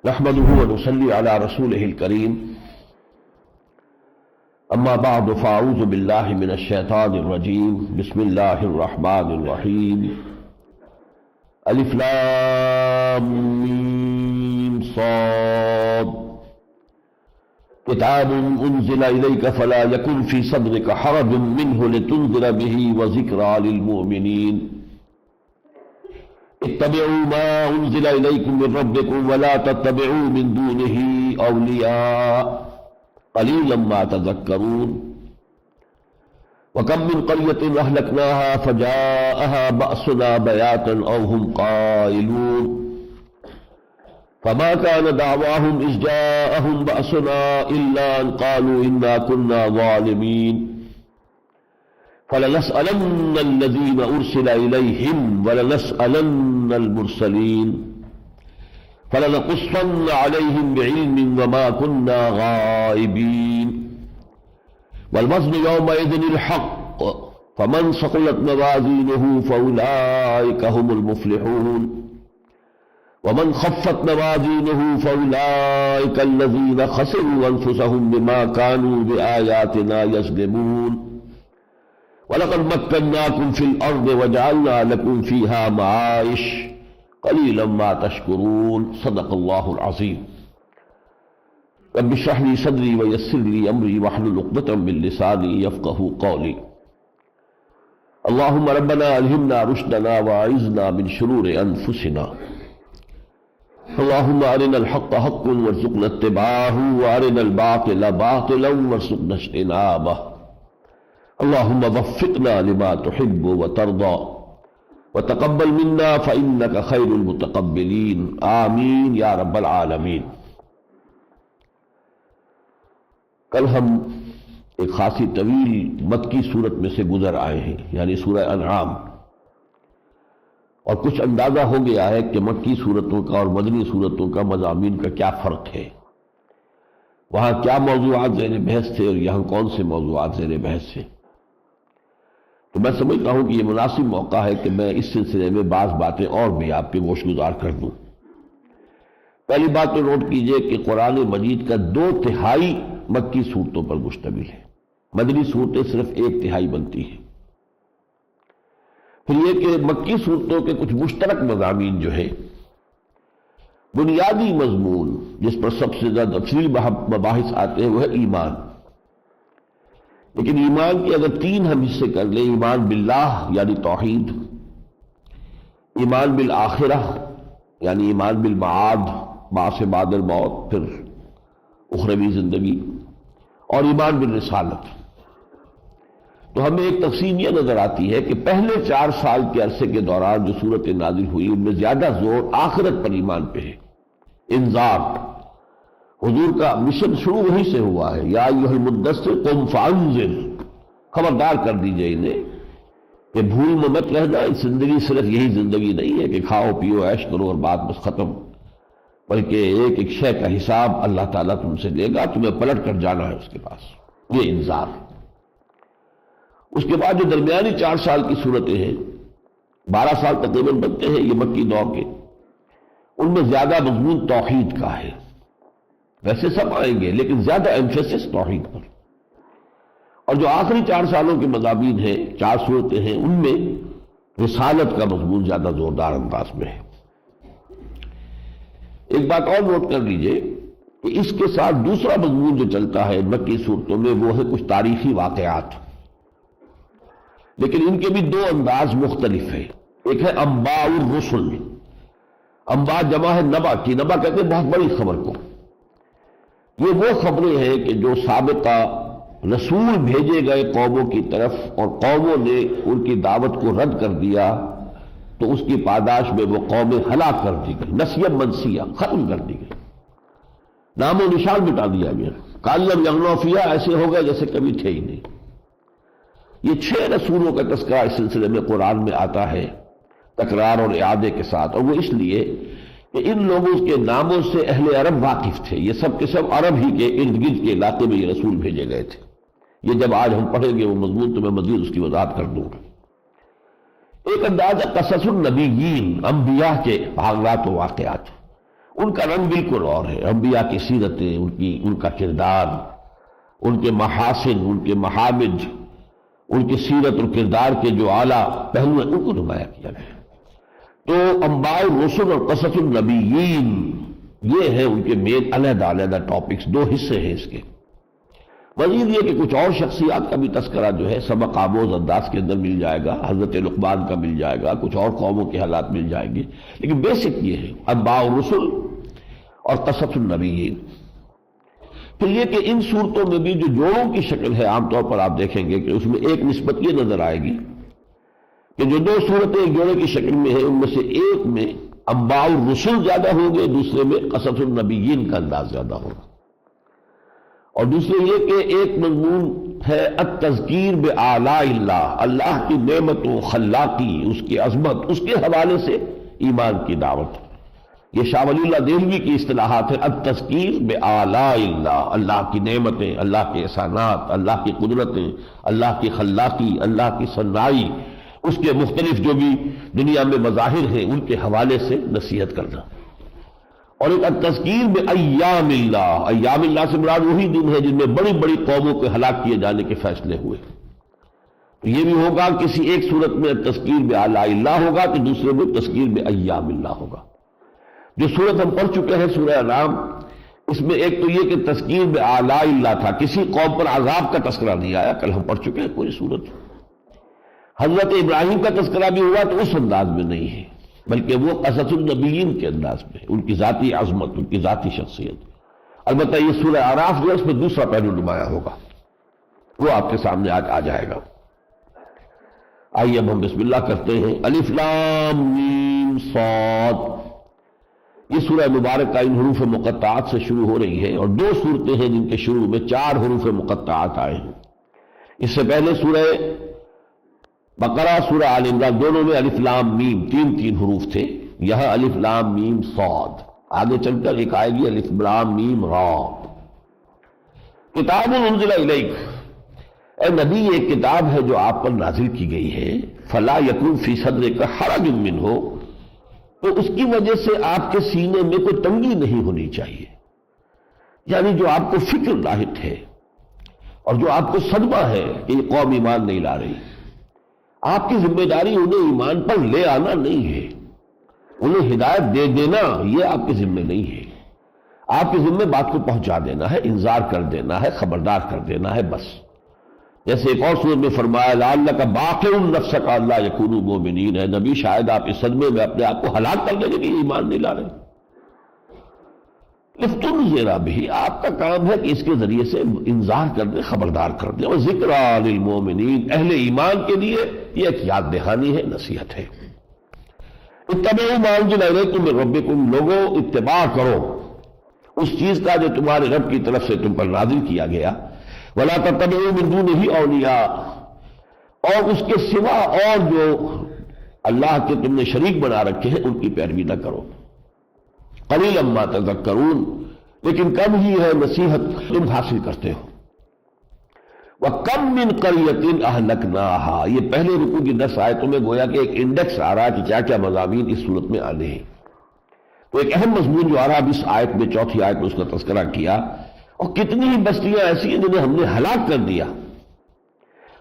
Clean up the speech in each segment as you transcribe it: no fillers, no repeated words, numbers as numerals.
نحمده ونصلي على رسوله الكريم اما بعد فاعوذ بالله من الشيطان الرجيم بسم الله الرحمن الرحيم الف لام ميم صاد كتاب انزل اليك فلا يكن في صدرك حرج منه لتنذر به وذكرى للمؤمنين اتبعوا ما انزل اليكم من ربكم ولا تتبعوا من دونه اولیاء قلیلا ما تذکرون وکم من قریۃ اہلکناها فجاءها بأسنا بیاتا او هم قائلون فما كان دعواهم اذ جاءهم بأسنا الا ان قالوا انا كنا ظالمين فلنسألن الذين أرسل إليهم ولنسألن المرسلين فلنقصن عليهم بعلم وما كنا غائبين والوزن يومئذ الحق فمن ثقلت موازينه فأولئك هم المفلحون ومن خفت موازينه فأولئك الذين خسروا أنفسهم بما كانوا بآياتنا يظلمون وَلَقَدْ مَكَّنَّاكُمْ فِي الْأَرْضِ وَجَعَلْنَا لَكُمْ فِيهَا مَعَائِشَ قَلِيلًا مَا تَشْكُرُونَ صدق اللہ العظیم رب اشرح لي صدری ويسر لي أمری واحلل عقدة من لسانی يفقهوا قولی اللهم ربنا ألهمنا رشدنا وأعذنا من شرور أنفسنا اللهم أرنا الحق حقا وارزقنا اتباعه وأرنا الباطل باطلا وارزقنا اجتنابه اللهم وفقنا لما تحب وترضى وتقبل منا فإنك خير المتقبلين آمین یا رب العالمین۔ کل ہم ایک خاصی طویل مکی صورت میں سے گزر آئے ہیں، یعنی سورہ انعام، اور کچھ اندازہ ہو گیا ہے کہ مکی صورتوں کا اور مدنی صورتوں کا مضامین کا کیا فرق ہے، وہاں کیا موضوعات زیر بحث تھے اور یہاں کون سے موضوعات زیر بحث تھے۔ تو میں سمجھتا ہوں کہ یہ مناسب موقع ہے کہ میں اس سلسلے میں بعض باتیں اور بھی آپ کے گوش گزار کر دوں۔ پہلی بات تو نوٹ کیجئے کہ قرآن مجید کا 2/3 مکی صورتوں پر مشتمل ہے، مدنی صورتیں صرف 1/3 بنتی ہیں۔ پھر یہ کہ مکی صورتوں کے کچھ مشترک مضامین جو ہے، بنیادی مضمون جس پر سب سے زیادہ تفصیلی مباحث آتے ہیں وہ ہے ایمان۔ لیکن ایمان کے اگر 3 ہم حصے کر لیں، ایمان باللہ یعنی توحید، ایمان بالآخرہ یعنی ایمان بالمعاد بعث بعد الموت، پھر اخروی زندگی، اور ایمان بالرسالت، تو ہمیں ایک تقسیم یہ نظر آتی ہے کہ پہلے 4 سال کے عرصے کے دوران جو صورت نازل ہوئی ان میں زیادہ زور آخرت پر ایمان پہ ہے، انذار۔ حضور کا مشن شروع وہیں سے ہوا ہے، یا ایھا المدثر قم فانذر، خبردار کر دیجئے انہیں کہ بھول میں مت رہنا، زندگی صرف یہی زندگی نہیں ہے کہ کھاؤ پیو عیش کرو اور بات بس ختم، بلکہ ایک ایک شے کا حساب اللہ تعالیٰ تم سے لے گا، تمہیں پلٹ کر جانا ہے اس کے پاس، یہ انذار۔ اس کے بعد جو درمیانی 4 سال کی صورتیں ہیں، 12 سال تقریباً بنتے ہیں یہ مکی دور کے، ان میں زیادہ مضمون توحید کا ہے، ویسے سب آئیں گے لیکن زیادہ ایمفیسس توحید پر۔ اور جو آخری 4 سالوں کے مضامین ہیں، 4 صورتیں ہیں، ان میں رسالت کا مضمون زیادہ زوردار انداز میں ہے۔ ایک بات اور نوٹ کر لیجئے کہ اس کے ساتھ دوسرا مضمون جو چلتا ہے مکی صورتوں میں وہ ہے کچھ تاریخی واقعات، لیکن ان کے بھی 2 انداز مختلف ہیں۔ ایک ہے انباء الرسل، انباء جمع ہے نبا کی، نبا کہتے ہیں بہت بڑی خبر کو۔ یہ وہ خبریں ہیں کہ جو سابقہ رسول بھیجے گئے قوموں کی طرف اور قوموں نے ان کی دعوت کو رد کر دیا تو اس کی پاداش میں وہ قومیں ہلاک کر دی گئی، نسیا منسیہ ختم کر دی گئی، نام و نشان مٹا دیا گیا، کالم یغنوا فیہا ایسے ہو گئے جیسے کبھی تھے ہی نہیں۔ یہ 6 رسولوں کا تذکرہ اس سلسلے میں قرآن میں آتا ہے تکرار اور اعادے کے ساتھ، اور وہ اس لیے کہ ان لوگوں کے ناموں سے اہل عرب واقف تھے، یہ سب کے سب عرب ہی کے ارد گرد کے علاقے میں یہ رسول بھیجے گئے تھے۔ یہ جب آج ہم پڑھیں گے وہ مضمون تو میں مزید اس کی وضاحت کر دوں گا۔ ایک انداز ہے قصص النبیین، انبیاء کے واقعات و واقعات، ان کا رنگ بالکل اور ہے. انبیاء کی سیرتیں، ان کا کردار، ان کے محاسن، ان کے محامد، ان کی سیرت اور کردار کے جو اعلیٰ پہلو ہیں ان کو نمایاں کیا گیا. تو انباء الرسل اور قصص النبیین یہ ہیں ان کے مین علیحدہ علیحدہ ٹاپکس، دو حصے ہیں اس کے. مزید یہ کہ کچھ اور شخصیات کا بھی تذکرہ جو ہے سبق آموز انداز کے اندر مل جائے گا، حضرت لقمان کا مل جائے گا، کچھ اور قوموں کے حالات مل جائیں گے، لیکن بیسک یہ ہے انباء الرسل اور قصص النبیین. پھر یہ کہ ان صورتوں میں بھی جو جوڑوں کی شکل ہے عام طور پر آپ دیکھیں گے کہ اس میں ایک نسبت یہ نظر آئے گی کہ جو دو صورتیں ایک جوڑے کی شکل میں ہیں ان میں سے ایک میں انباء الرسل زیادہ ہوں گے، دوسرے میں قصص النبیین کا انداز زیادہ ہوگا. اور دوسرے یہ کہ ایک مضمون ہے التذکیر بآلاء اللہ، اللہ کی نعمت و خلاقی، اس کی عظمت، اس کے حوالے سے ایمان کی دعوت. یہ شاہ ولی اللہ دہلوی کی اصطلاحات ہے التذکیر بآلاء اللہ، اللہ کی نعمتیں، اللہ کے احسانات، اللہ کی قدرتیں، اللہ کی خلاقی، اللہ کی صنعائی، اس کے مختلف جو بھی دنیا میں مظاہر ہیں ان کے حوالے سے نصیحت کرنا. اور ایک التذکیر بایام اللہ، ایام اللہ سے مراد وہی دن ہے جن میں بڑی بڑی قوموں کے ہلاک کیے جانے کے فیصلے ہوئے. تو یہ بھی ہوگا کسی ایک صورت میں تذکیر بآلاء اللہ ہوگا تو دوسرے میں تذکیر بایام اللہ ہوگا. جو صورت ہم پڑھ چکے ہیں سورہ انعام، اس میں ایک تو یہ کہ تذکیر بآلاء اللہ تھا، کسی قوم پر عذاب کا تذکرہ نہیں آیا، کل ہم پڑھ چکے ہیں پوری صورت. حضرت ابراہیم کا تذکرہ بھی ہوا تو اس انداز میں نہیں ہے بلکہ وہ قصص النبیین کے انداز میں، ان کی ذاتی عظمت، ان کی ذاتی شخصیت. البتہ یہ سورہ اعراف جو ہے اس میں دوسرا پہلو نمایاں ہوگا، وہ آپ کے سامنے آج آ جائے گا. آئیے اب ہم بسم اللہ کرتے ہیں. الف لام میم صاد، یہ سورہ مبارکہ ان حروف مقطعات سے شروع ہو رہی ہے اور دو صورتیں ہیں جن کے شروع میں 4 حروف مقطعات آئے ہیں. اس سے پہلے سورہ بقرہ، سورہ آل عمران دونوں میں الف لام میم 3 حروف تھے. یہاں الف لام میم صاد، آگے چل کر ایک آئے گی الف لام میم را. کتاب انزل الیک، اے نبی ایک کتاب ہے جو آپ پر نازل کی گئی ہے. فلا یکن فی صدرک حرج منہ، تو اس کی وجہ سے آپ کے سینے میں کوئی تنگی نہیں ہونی چاہیے. یعنی جو آپ کو فکر لاحق ہے اور جو آپ کو صدمہ ہے کہ یہ قوم ایمان نہیں لا رہی، آپ کی ذمہ داری انہیں ایمان پر لے آنا نہیں ہے، انہیں ہدایت دے دینا یہ آپ کے ذمہ نہیں ہے. آپ کے ذمہ بات کو پہنچا دینا ہے، انذار کر دینا ہے، خبردار کر دینا ہے بس. جیسے ایک اور سورت میں فرمایا لعلک باخع نفسک الا یکونوا مؤمنین، ہے نبی شاید آپ اس صدمے میں اپنے آپ کو ہلاک کر دیں گے کہ یہ ایمان نہیں لا رہے. لتنذر بہ، آپ کا کام ہے کہ اس کے ذریعے سے انذار کر دیں، خبردار کر دیں. اور ذکریٰ للمؤمنین، اہل ایمان کے لیے یہ ایک یاد دہانی ہے، نصیحت ہے. اتبعوا ما انزل الیکم من ربکم، لوگوں اتباع کرو اس چیز کا جو تمہارے رب کی طرف سے تم پر نازل کیا گیا. ولا تتبعوا من دونہ اولیاء، اور اس کے سوا اور جو اللہ کے تم نے شریک بنا رکھے ہیں ان کی پیروی نہ کرو. قلیلا ما تذکرون، لیکن کم ہی ہے نصیحت تم حاصل کرتے ہو. وَكَمْ مِنْ قَرْيَةٍ أَهْلَكْنَاهَا، یہ پہلے رکوع کی 10 آیتوں میں گویا کہ ایک انڈیکس آ رہا ہے کہ کیا کیا مضامین اس صورت میں آنے ہیں. تو ایک اہم مضمون جو آ رہا ہے اس آیت میں، چوتھی آیت میں اس کا تذکرہ کیا. اور کتنی ہی بستیاں ایسی ہیں جنہیں ہم نے ہلاک کر دیا.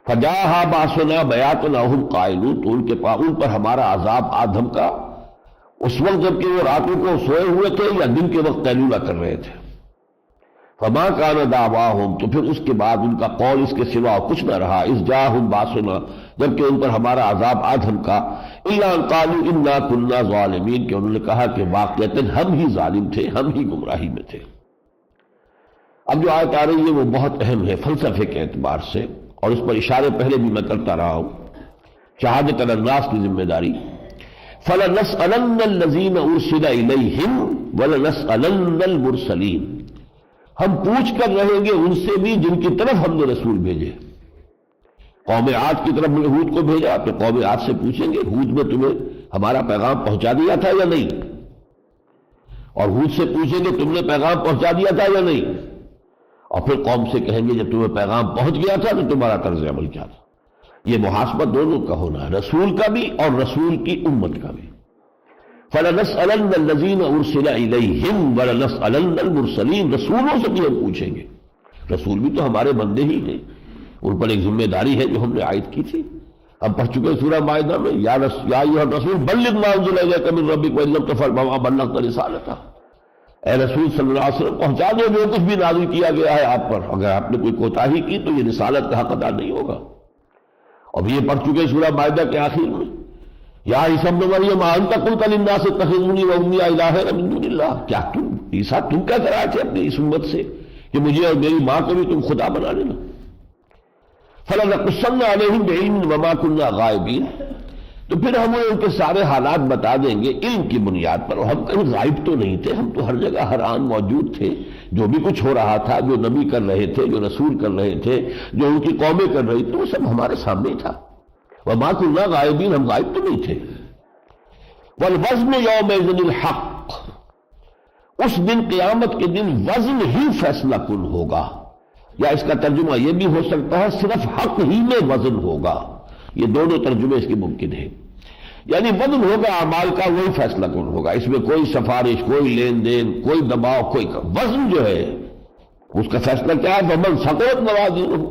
فَجَاءَهَا بَأْسُنَا بَيَاتًا وَهُمْ قَائِلُونَ، تو ان پر ہمارا عذاب آدم کا اس وقت جب کہ وہ راتوں کو سوئے ہوئے تھے یا دن کے وقت قیلولہ کر رہے تھے. فما کان دعواہم، تو پھر اس کے بعد ان کا قول اس کے سوا کچھ نہ رہا. اذ جاءہم باسنا، جبکہ ان پر ہمارا عذاب آدم کا. الا ان قالوا انا كنا ظالمین، کہ انہوں نے کہا کہ واقعتاً ہم ہی ظالم تھے، ہم ہی گمراہی میں تھے. اب جو آیت آ رہی ہے وہ بہت اہم ہے فلسفے کے اعتبار سے، اور اس پر اشارے پہلے بھی میں کرتا رہا ہوں. شہادت الناس کی ذمہ داری. فَلَنَسْأَلَنَّ الَّذِينَ أُرْسِلَ إِلَيْهِمْ وَلَنَسْأَلَنَّ الْمُرْسَلِينَ، ہم پوچھ کر رہیں گے ان سے بھی جن کی طرف ہم نے رسول بھیجے. قوم عاد کی طرف نے ہود کو بھیجا تو قوم عاد سے پوچھیں گے ہود نے تمہیں ہمارا پیغام پہنچا دیا تھا یا نہیں، اور ہود سے پوچھیں گے تم نے پیغام پہنچا دیا تھا یا نہیں، اور پھر قوم سے کہیں گے جب تمہیں پیغام پہنچ گیا تھا تو تمہارا طرز عمل کیا تھا. یہ محاسبہ دونوں کا ہونا ہے، رسول کا بھی اور رسول کی امت کا بھی. فَلَنَسْأَلَنَّ الَّذِينَ أُرْسِلَ إِلَيْهِمْ وَلَنَسْأَلَنَّ الْمُرْسَلِينَ، رسولوں سے بھی ہم پوچھیں گے، رسول بھی تو ہمارے بندے ہی ہیں، ان پر ایک ذمہ داری ہے جو ہم نے عائد کی تھی۔ ہم پڑھ چکے سورہ مائدہ میں، یا ایھا الرسول بلغ ما انزل الیک من ربک وان لم تفعل فما بلغت رسالتہ، اے رسول صلی اللہ علیہ وسلم پہنچا دو جو کچھ بھی نازل کیا گیا ہے آپ پر، اگر آپ نے کوئی کوتاہی کی تو یہ رسالت کا حق ادا نہیں ہوگا۔ اب یہ پڑھ چکے سورہ مائدہ کے آخر میں، یا عیسیٰ ابن مریم انت قلت للناس اتخذونی وامي الہین من دون اللہ، کیا تم عیسیٰ تم کیا کر رہے تھے اپنی اس امت سے کہ مجھے اور میری ماں کو بھی تم خدا بنا لینا؟ فَلَنَقُصَّنَّ عَلَيْهِمْ بِعِلْمٍ وَمَا كُنَّا غَائِبِينَ، تو پھر ہم ان کے سارے حالات بتا دیں گے علم کی بنیاد پر، اور ہم کہیں غائب تو نہیں تھے، ہم تو ہر جگہ ہر آن موجود تھے، جو بھی کچھ ہو رہا تھا، جو نبی کر رہے تھے، جو رسول کر رہے تھے، جو ان کی قومیں کر رہی تھی، وہ سب ہمارے سامنے ہی تھا۔ وَمَا كُنَّا غَائِبِينَ، ہم غائب تو نہیں تھے۔ وَالْوَزْنُ يَوْمَئِذٍ الْحَقُّ، اس دن قیامت کے دن وزن ہی فیصلہ کن ہوگا، یا اس کا ترجمہ یہ بھی ہو سکتا ہے صرف حق ہی میں وزن ہوگا، یہ دونوں ترجمے اس کے ممکن ہیں، یعنی وزن ہوگا اعمال کا، وہی فیصلہ کن ہوگا، اس میں کوئی سفارش، کوئی لین دین، کوئی دباؤ، کوئی وزن جو ہے اس کا فیصلہ کیا ہے؟ فَمَنْ ثَقُلَتْ مَوَازِينُهُ،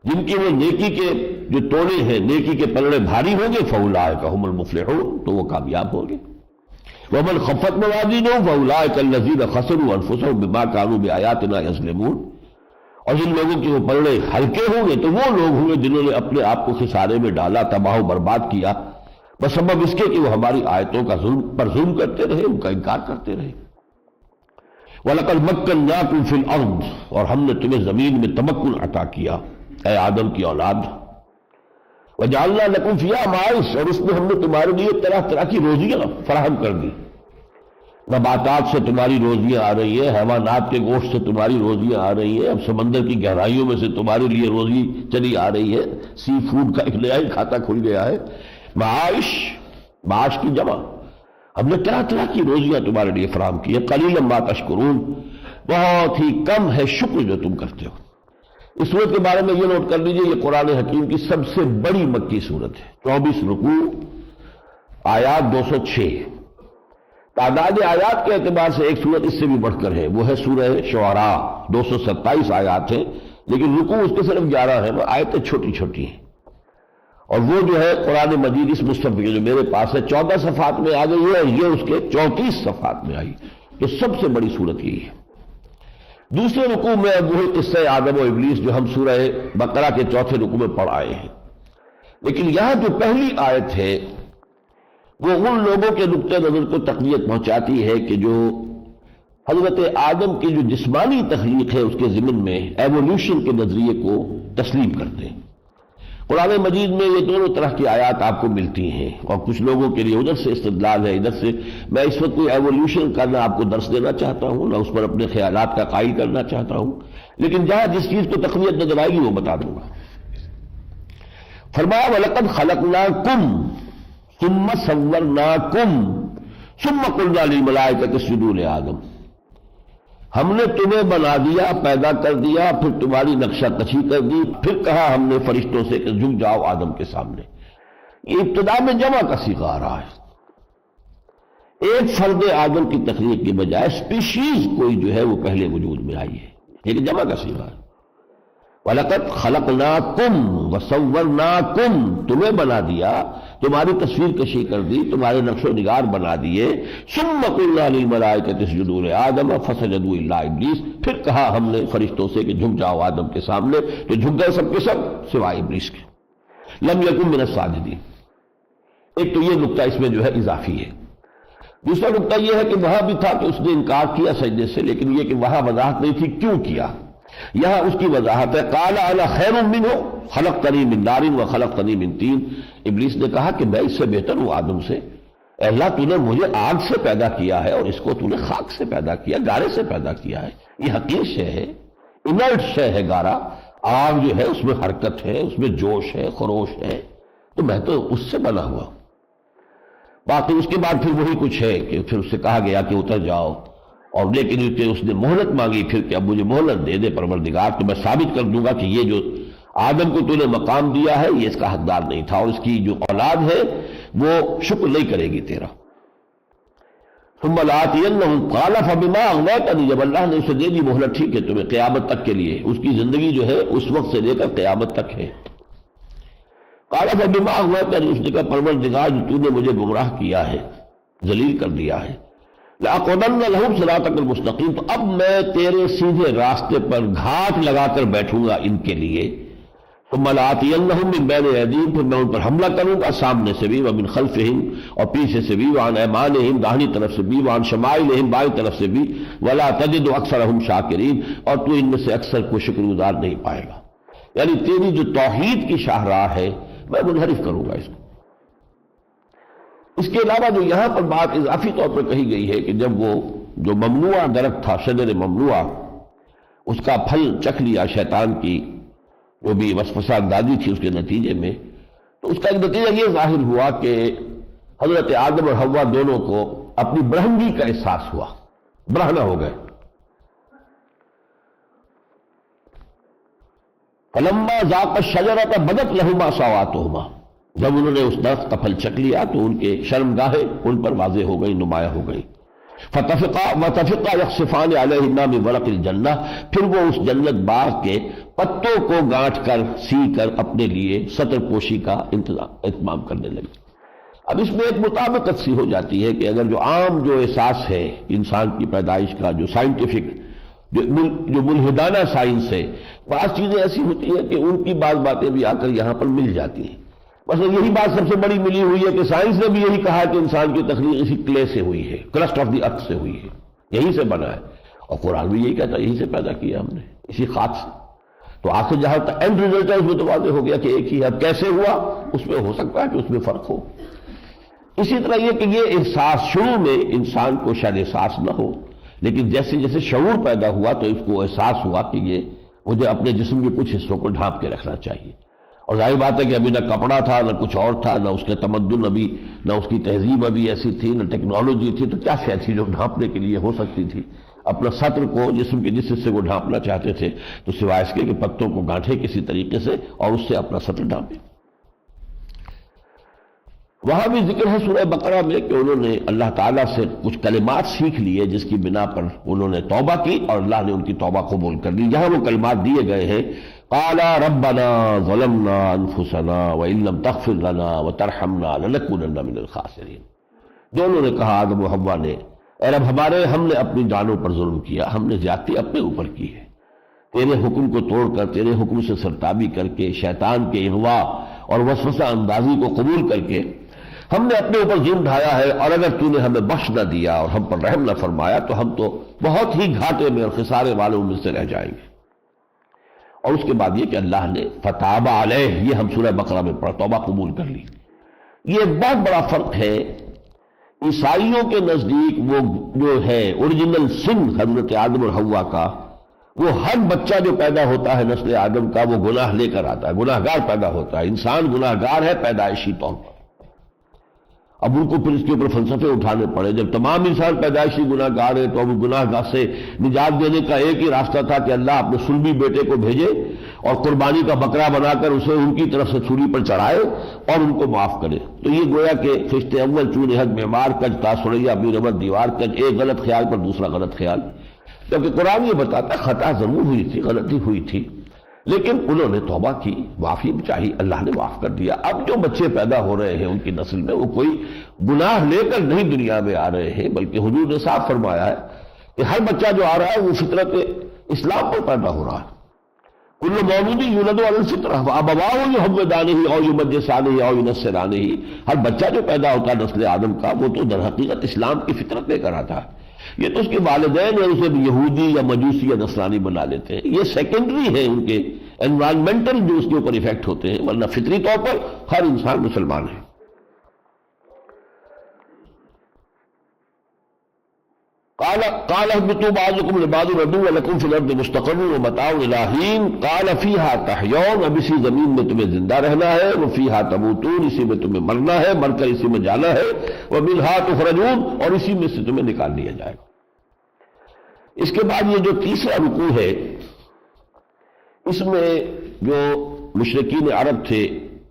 جن کی وہ نیکی کے جو توڑے ہیں، نیکی کے پلڑے بھاری ہوں گے، فَأُولَٰئِکَ هُمُ الْمُفْلِحُونَ، تو وہ کامیاب ہوں گے۔ وَمَنْ خَفَّتْ مَوَازِينُهُ فَأُولَٰئِکَ الَّذِينَ خَسِرُوا أَنفُسَهُم بِمَا كَانُوا بِآيَاتِنَا يَظْلِمُونَ، اور جن لوگوں کے وہ پلڑے ہلکے ہوں گے تو وہ لوگ ہوں گے جنہوں نے اپنے آپ کو خسارے میں ڈالا، تباہ و برباد کیا، بسبب اس کے کہ وہ ہماری آیتوں کا ظلم کرتے رہے، ان کا انکار کرتے رہے۔ وَلَقَدْ مَكَّنَّاكُمْ فِي الْأَرْضِ، اور ہم نے تمہیں زمین میں تمکن عطا کیا، اے آدم کی اولاد۔ وَجَعَلْنَا لَكُمْ فِيهَا مَعَائِشَ، اور اس میں ہم نے تمہارے لیے طرح طرح کی روزیاں فراہم کر دی، نباتات سے تمہاری روزیاں آ رہی ہیں، حیوانات کے گوشت سے تمہاری روزیاں آ رہی ہیں، اب سمندر کی گہرائیوں میں سے تمہارے لیے روزی چلی آ رہی ہے، سی فوڈ کا ایک نیا ہی کھاتا کھل گیا ہے، معاش، معاش کی جمع، ہم نے طرح طرح کی روزیاں تمہارے لیے فراہم کی ہے۔ قلیلا ما تشکرون، بہت ہی کم ہے شکر جو تم کرتے ہو۔ اس صورت کے بارے میں یہ نوٹ کر لیجئے، یہ قرآن حکیم کی سب سے بڑی مکی صورت ہے، 24 رکوع، آیات 206، تعداد آیات کے اعتبار سے ایک صورت اس سے بھی بڑھ کر ہے، وہ ہے سورہ شعراء، 227 آیات ہیں، لیکن رکوع اس کے صرف 11 ہیں، وہ آیتیں چھوٹی چھوٹی ہیں، اور وہ جو ہے قرآن مجید اس مصحف کے جو میرے پاس ہے 14 صفحات میں آ گئی ہے، اور یہ اس کے 34 صفحات میں آئی، تو سب سے بڑی صورت یہی ہے۔ دوسرے رکوع میں وہی قصہ آدم و ابلیس جو ہم سورہ بقرہ کے چوتھے رکوع میں پڑھ آئے ہیں، لیکن یہاں جو پہلی آیت ہے وہ ان لوگوں کے نقطۂ نظر کو تقویت پہنچاتی ہے کہ جو حضرت آدم کی جو جسمانی تخلیق ہے اس کے ضمن میں ایوولوشن کے نظریے کو تسلیم کرتے ہیں۔ قرآن مجید میں یہ دونوں طرح کی آیات آپ کو ملتی ہیں، اور کچھ لوگوں کے لیے ادھر سے استدلال ہے، ادھر سے۔ میں اس وقت کوئی ایوولوشن کا نہ آپ کو درس دینا چاہتا ہوں، نہ اس پر اپنے خیالات کا قائل کرنا چاہتا ہوں، لیکن جہاں جس چیز کو تقویت نظر آئے گی وہ بتا دوں گا۔ فرمایا وَلَقَدْ خَلَقْنَاكُمْ ثُمَّ صَوَّرْنَاكُمْ ثُمَّ قُلْنَا لِلْمَلَائِكَةِ اسْجُدُوا لِآدَمَ، ہم نے تمہیں بنا دیا، پیدا کر دیا، پھر تمہاری نقشہ کشی کر دی، پھر کہا ہم نے فرشتوں سے کہ جھک جاؤ آدم کے سامنے۔ یہ ابتدا میں جمع کا صیغہ آ رہا ہے، ایک فرد آدم کی تخلیق کے بجائے اسپیشیز کوئی جو ہے وہ پہلے وجود میں آئی ہے، لیکن جمع کا صیغہ ہے۔ وَلَقَدْ خَلَقْنَاكُمْ وَصَوَّرْنَاكُمْ، تمہیں بنا دیا، تمہاری تصویر کشی کر دی، تمہارے نقش و نگار بنا دیے۔ ثُمَّ قُلْنَا لِلْمَلَائِكَةِ اسْجُدُوا لِآدَمَ فَسَجَدُوا إِلَّا إِبْلِيسَ، پھر کہا ہم نے فرشتوں سے کہ جھک جاؤ آدم کے سامنے، تو جھک گئے سب کے سب سوائے ابلیس کے۔ لَمْ يَكُن مِّنَ السَّاجِدِينَ، ایک تو یہ نقطہ اس میں جو ہے اضافی ہے۔ دوسرا نقطہ یہ ہے کہ وہاں بھی تھا کہ اس نے انکار کیا سجدے سے، لیکن یہ کہ وہاں وضاحت نہیں تھی کیوں کیا، یہاں اس کی وضاحت ہے۔ قال انا خیر منہ خلقتنی من نار وخلقتنی من طین، ابلیس نے کہا کہ میں اس سے بہتر ہوں آدم سے، اے اللہ تو نے مجھے آگ سے پیدا کیا ہے اور اس کو تو نے خاک سے پیدا کیا، گارے سے پیدا کیا ہے، یہ حقیر شے ہے، انرٹ شے ہے گارا، آگ جو ہے اس میں حرکت ہے، اس میں جوش ہے، خروش ہے، تو میں تو اس سے بنا ہوا۔ باقی اس کے بعد پھر وہی کچھ ہے کہ پھر اس سے کہا گیا کہ اتر جاؤ، اور لیکن اس نے مہلت مانگی پھر کہ اب مجھے مہلت دے دے پروردگار، تو میں ثابت کر دوں گا کہ یہ جو آدم کو تو نے مقام دیا ہے یہ اس کا حقدار نہیں تھا، اور اس کی جو اولاد ہے وہ شکر نہیں کرے گی تیرا۔ ثم لآتینہم قال فبما اغویتنی، جب اللہ نے اسے دے دی مہلت ٹھیک ہے تمہیں قیامت تک کے لیے، اس کی زندگی جو ہے اس وقت سے لے کر قیامت تک ہے. قال فبما اغویتنی، اس نے کہا پروردگار جو تو نے مجھے گمراہ کیا ہے، ذلیل کر دیا ہے، لأقعدن لهم صراطک المستقیم، تو اب میں تیرے سیدھے راستے پر گھاٹ لگا کر بیٹھوں گا ان کے لیے. ثم لآتینہم من بین ایدیہم، پھر میں ان پر حملہ کروں گا سامنے سے بھی، ومن خلفہم، اور پیچھے سے بھی، وعن ایمانہم، داہنی طرف سے بھی، وعن شمائلہم، بائیں طرف سے بھی، ولا تجد اکثرہم شاکرین، اور تو ان میں سے اکثر کو شکر گزار نہیں پائے گا. یعنی تیری جو توحید کی شاہراہ ہے میں منحرف کروں گا اس کو. اس کے علاوہ جو یہاں پر بات اضافی طور پر کہی گئی ہے کہ جب وہ جو ممنوع درخت تھا، شجر ممنوع، اس کا پھل چکھ لیا شیطان کی جو بھی وسوسہ دادی تھی اس کے نتیجے میں، تو اس کا ایک نتیجہ یہ ظاہر ہوا کہ حضرت آدم اور حوا دونوں کو اپنی برہنگی کا احساس ہوا، برہنہ ہو گئے. فلما ذاقا الشجرۃ بدت لہما سوآتہما، جب انہوں نے اس درخت کا پھل چکھ لیا تو ان کے شرمگاہیں ان پر واضح ہو گئی، نمایاں ہو گئی. وطفقا یخصفان علیہما من ورق الجنہ، پھر وہ اس جنت باغ کے پتوں کو گانٹھ کر سی کر اپنے لیے سطر پوشی کا اہتمام کرنے لگے. اب اس میں ایک مطابقت سی ہو جاتی ہے کہ اگر جو عام جو احساس ہے انسان کی پیدائش کا، جو سائنٹیفک جو ملحدانہ سائنس ہے، بعض چیزیں ایسی ہوتی ہیں کہ ان کی بعض باتیں بھی آ کر یہاں پر مل جاتی ہیں. مثلا یہی بات سب سے بڑی ملی ہوئی ہے کہ سائنس نے بھی یہی کہا کہ انسان کی تخلیق اسی کلے سے ہوئی ہے، کرسٹ آف دی ارتھ سے ہوئی ہے، یہی سے بنا ہے. اور قرآن بھی یہی کہتا ہے یہی سے پیدا کیا ہم نے، اسی خاک سے. تو آخر جہاں تک اینڈ ریزلٹ ہے اس میں تو واضح ہو گیا کہ ایک ہی ہے. اب کیسے ہوا اس میں ہو سکتا ہے کہ اس میں فرق ہو. اسی طرح یہ کہ یہ احساس شروع میں انسان کو شاید احساس نہ ہو، لیکن جیسے جیسے شعور پیدا ہوا تو اس کو احساس ہوا کہ یہ مجھے اپنے جسم کے کچھ حصوں کو ڈھانپ کے رکھنا چاہیے. اور ظاہر بات ہے کہ ابھی نہ کپڑا تھا، نہ کچھ اور تھا، نہ اس کے تمدن ابھی، نہ اس کی تہذیب ابھی ایسی تھی، نہ ٹیکنالوجی تھی، تو کیا شے تھی جو ڈھانپنے کے لیے ہو سکتی تھی. اپنا سطر کو، جسم کے جس حصے کو ڈھانپنا چاہتے تھے تو سوائے اس کے کہ پتوں کو گانٹھے کسی طریقے سے اور اس سے اپنا سطر ڈھانپے. وہاں بھی ذکر ہے سورہ بقرہ میں کہ انہوں نے اللہ تعالیٰ سے کچھ کلمات سیکھ لیے جس کی بنا پر انہوں نے توبہ کی اور اللہ نے ان کی توبہ قبول کر لی. یہاں وہ کلمات دیے گئے ہیں، قالا ربنا ظلمنا انفسنا وان لم تغفر لنا وترحمنا لنکونن من الخاسرین. جو انہوں نے کہا آدم و حوا نے، اے رب ہمارے، ہم نے اپنی جانوں پر ظلم کیا، ہم نے زیادتی اپنے اوپر کی ہے، تیرے حکم کو توڑ کر، تیرے حکم سے سرتابی کر کے، شیطان کے اغوا اور وسوسہ اندازی کو قبول کر کے ہم نے اپنے اوپر ظلم ڈھایا ہے. اور اگر تو نے ہمیں بخش نہ دیا اور ہم پر رحم نہ فرمایا تو ہم تو بہت ہی گھاٹے میں اور خسارے والوں میں سے رہ جائیں گے. اور اس کے بعد یہ کہ اللہ نے فتاب علیہ، یہ ہم سورہ بقرہ میں پڑھا، توبہ قبول کر لی. یہ ایک بہت بڑا فرق ہے. عیسائیوں کے نزدیک وہ جو ہے اوریجنل سن حضرت آدم اور حوا کا، وہ ہر بچہ جو پیدا ہوتا ہے نسل آدم کا وہ گناہ لے کر آتا ہے، گناہ گار پیدا ہوتا ہے. انسان گناہ گار ہے پیدائشی طور پر. اب ان کو پھر اس کے اوپر فلسفے اٹھانے پڑے. جب تمام انسان پیدائشی گناہ گار ہے تو اب گناہ گار سے نجات دینے کا ایک ہی راستہ تھا کہ اللہ اپنے سلبی بیٹے کو بھیجے اور قربانی کا بکرا بنا کر اسے ان کی طرف سے سولی پر چڑھائے اور ان کو معاف کرے. تو یہ گویا کہ خشت اول چون حد معمار کج تا سریا بی رمت دیوار کج، ایک غلط خیال پر دوسرا غلط خیال. کیونکہ قرآن یہ بتاتا ہے خطا ضرور ہوئی تھی، غلطی ہوئی تھی، لیکن انہوں نے توبہ کی، معافی چاہی، اللہ نے معاف کر دیا. اب جو بچے پیدا ہو رہے ہیں ان کی نسل میں وہ کوئی گناہ لے کر نہیں دنیا میں آ رہے ہیں، بلکہ حضور نے صاف فرمایا ہے کہ ہر بچہ جو آ رہا ہے وہ فطرت اسلام پر پیدا ہو رہا ہے. کل مولود یولد علی الفطرہ وابواہ یحودانہ او یمجسانہ او ینصرانہ. ہر بچہ جو پیدا ہوتا ہے نسل آدم کا وہ تو در حقیقت اسلام کی فطرت لے کر آتا ہے. یہ تو اس کے والدین یا اسے یہودی یا مجوسی یا نصرانی بنا لیتے ہیں. یہ سیکنڈری ہے ان کے انوائرمنٹل جو اس کے اوپر ایفیکٹ ہوتے ہیں، ورنہ فطری طور پر ہر انسان مسلمان ہے. قال اهبطوا بعضكم لبعض عدو ولكم في الارض مستقر ومتاع الى حين قال فيها تحيون. اب اسی زمین میں تمہیں زندہ رہنا ہے، وفيها تموتون، اسی میں تمہیں مرنا ہے، مر کر اسی میں جانا ہے، ومنها تخرجون، اور اسی میں سے تمہیں نکال لیا جائے گا. اس کے بعد یہ جو تیسرا رکوع ہے اس میں جو مشرکین عرب تھے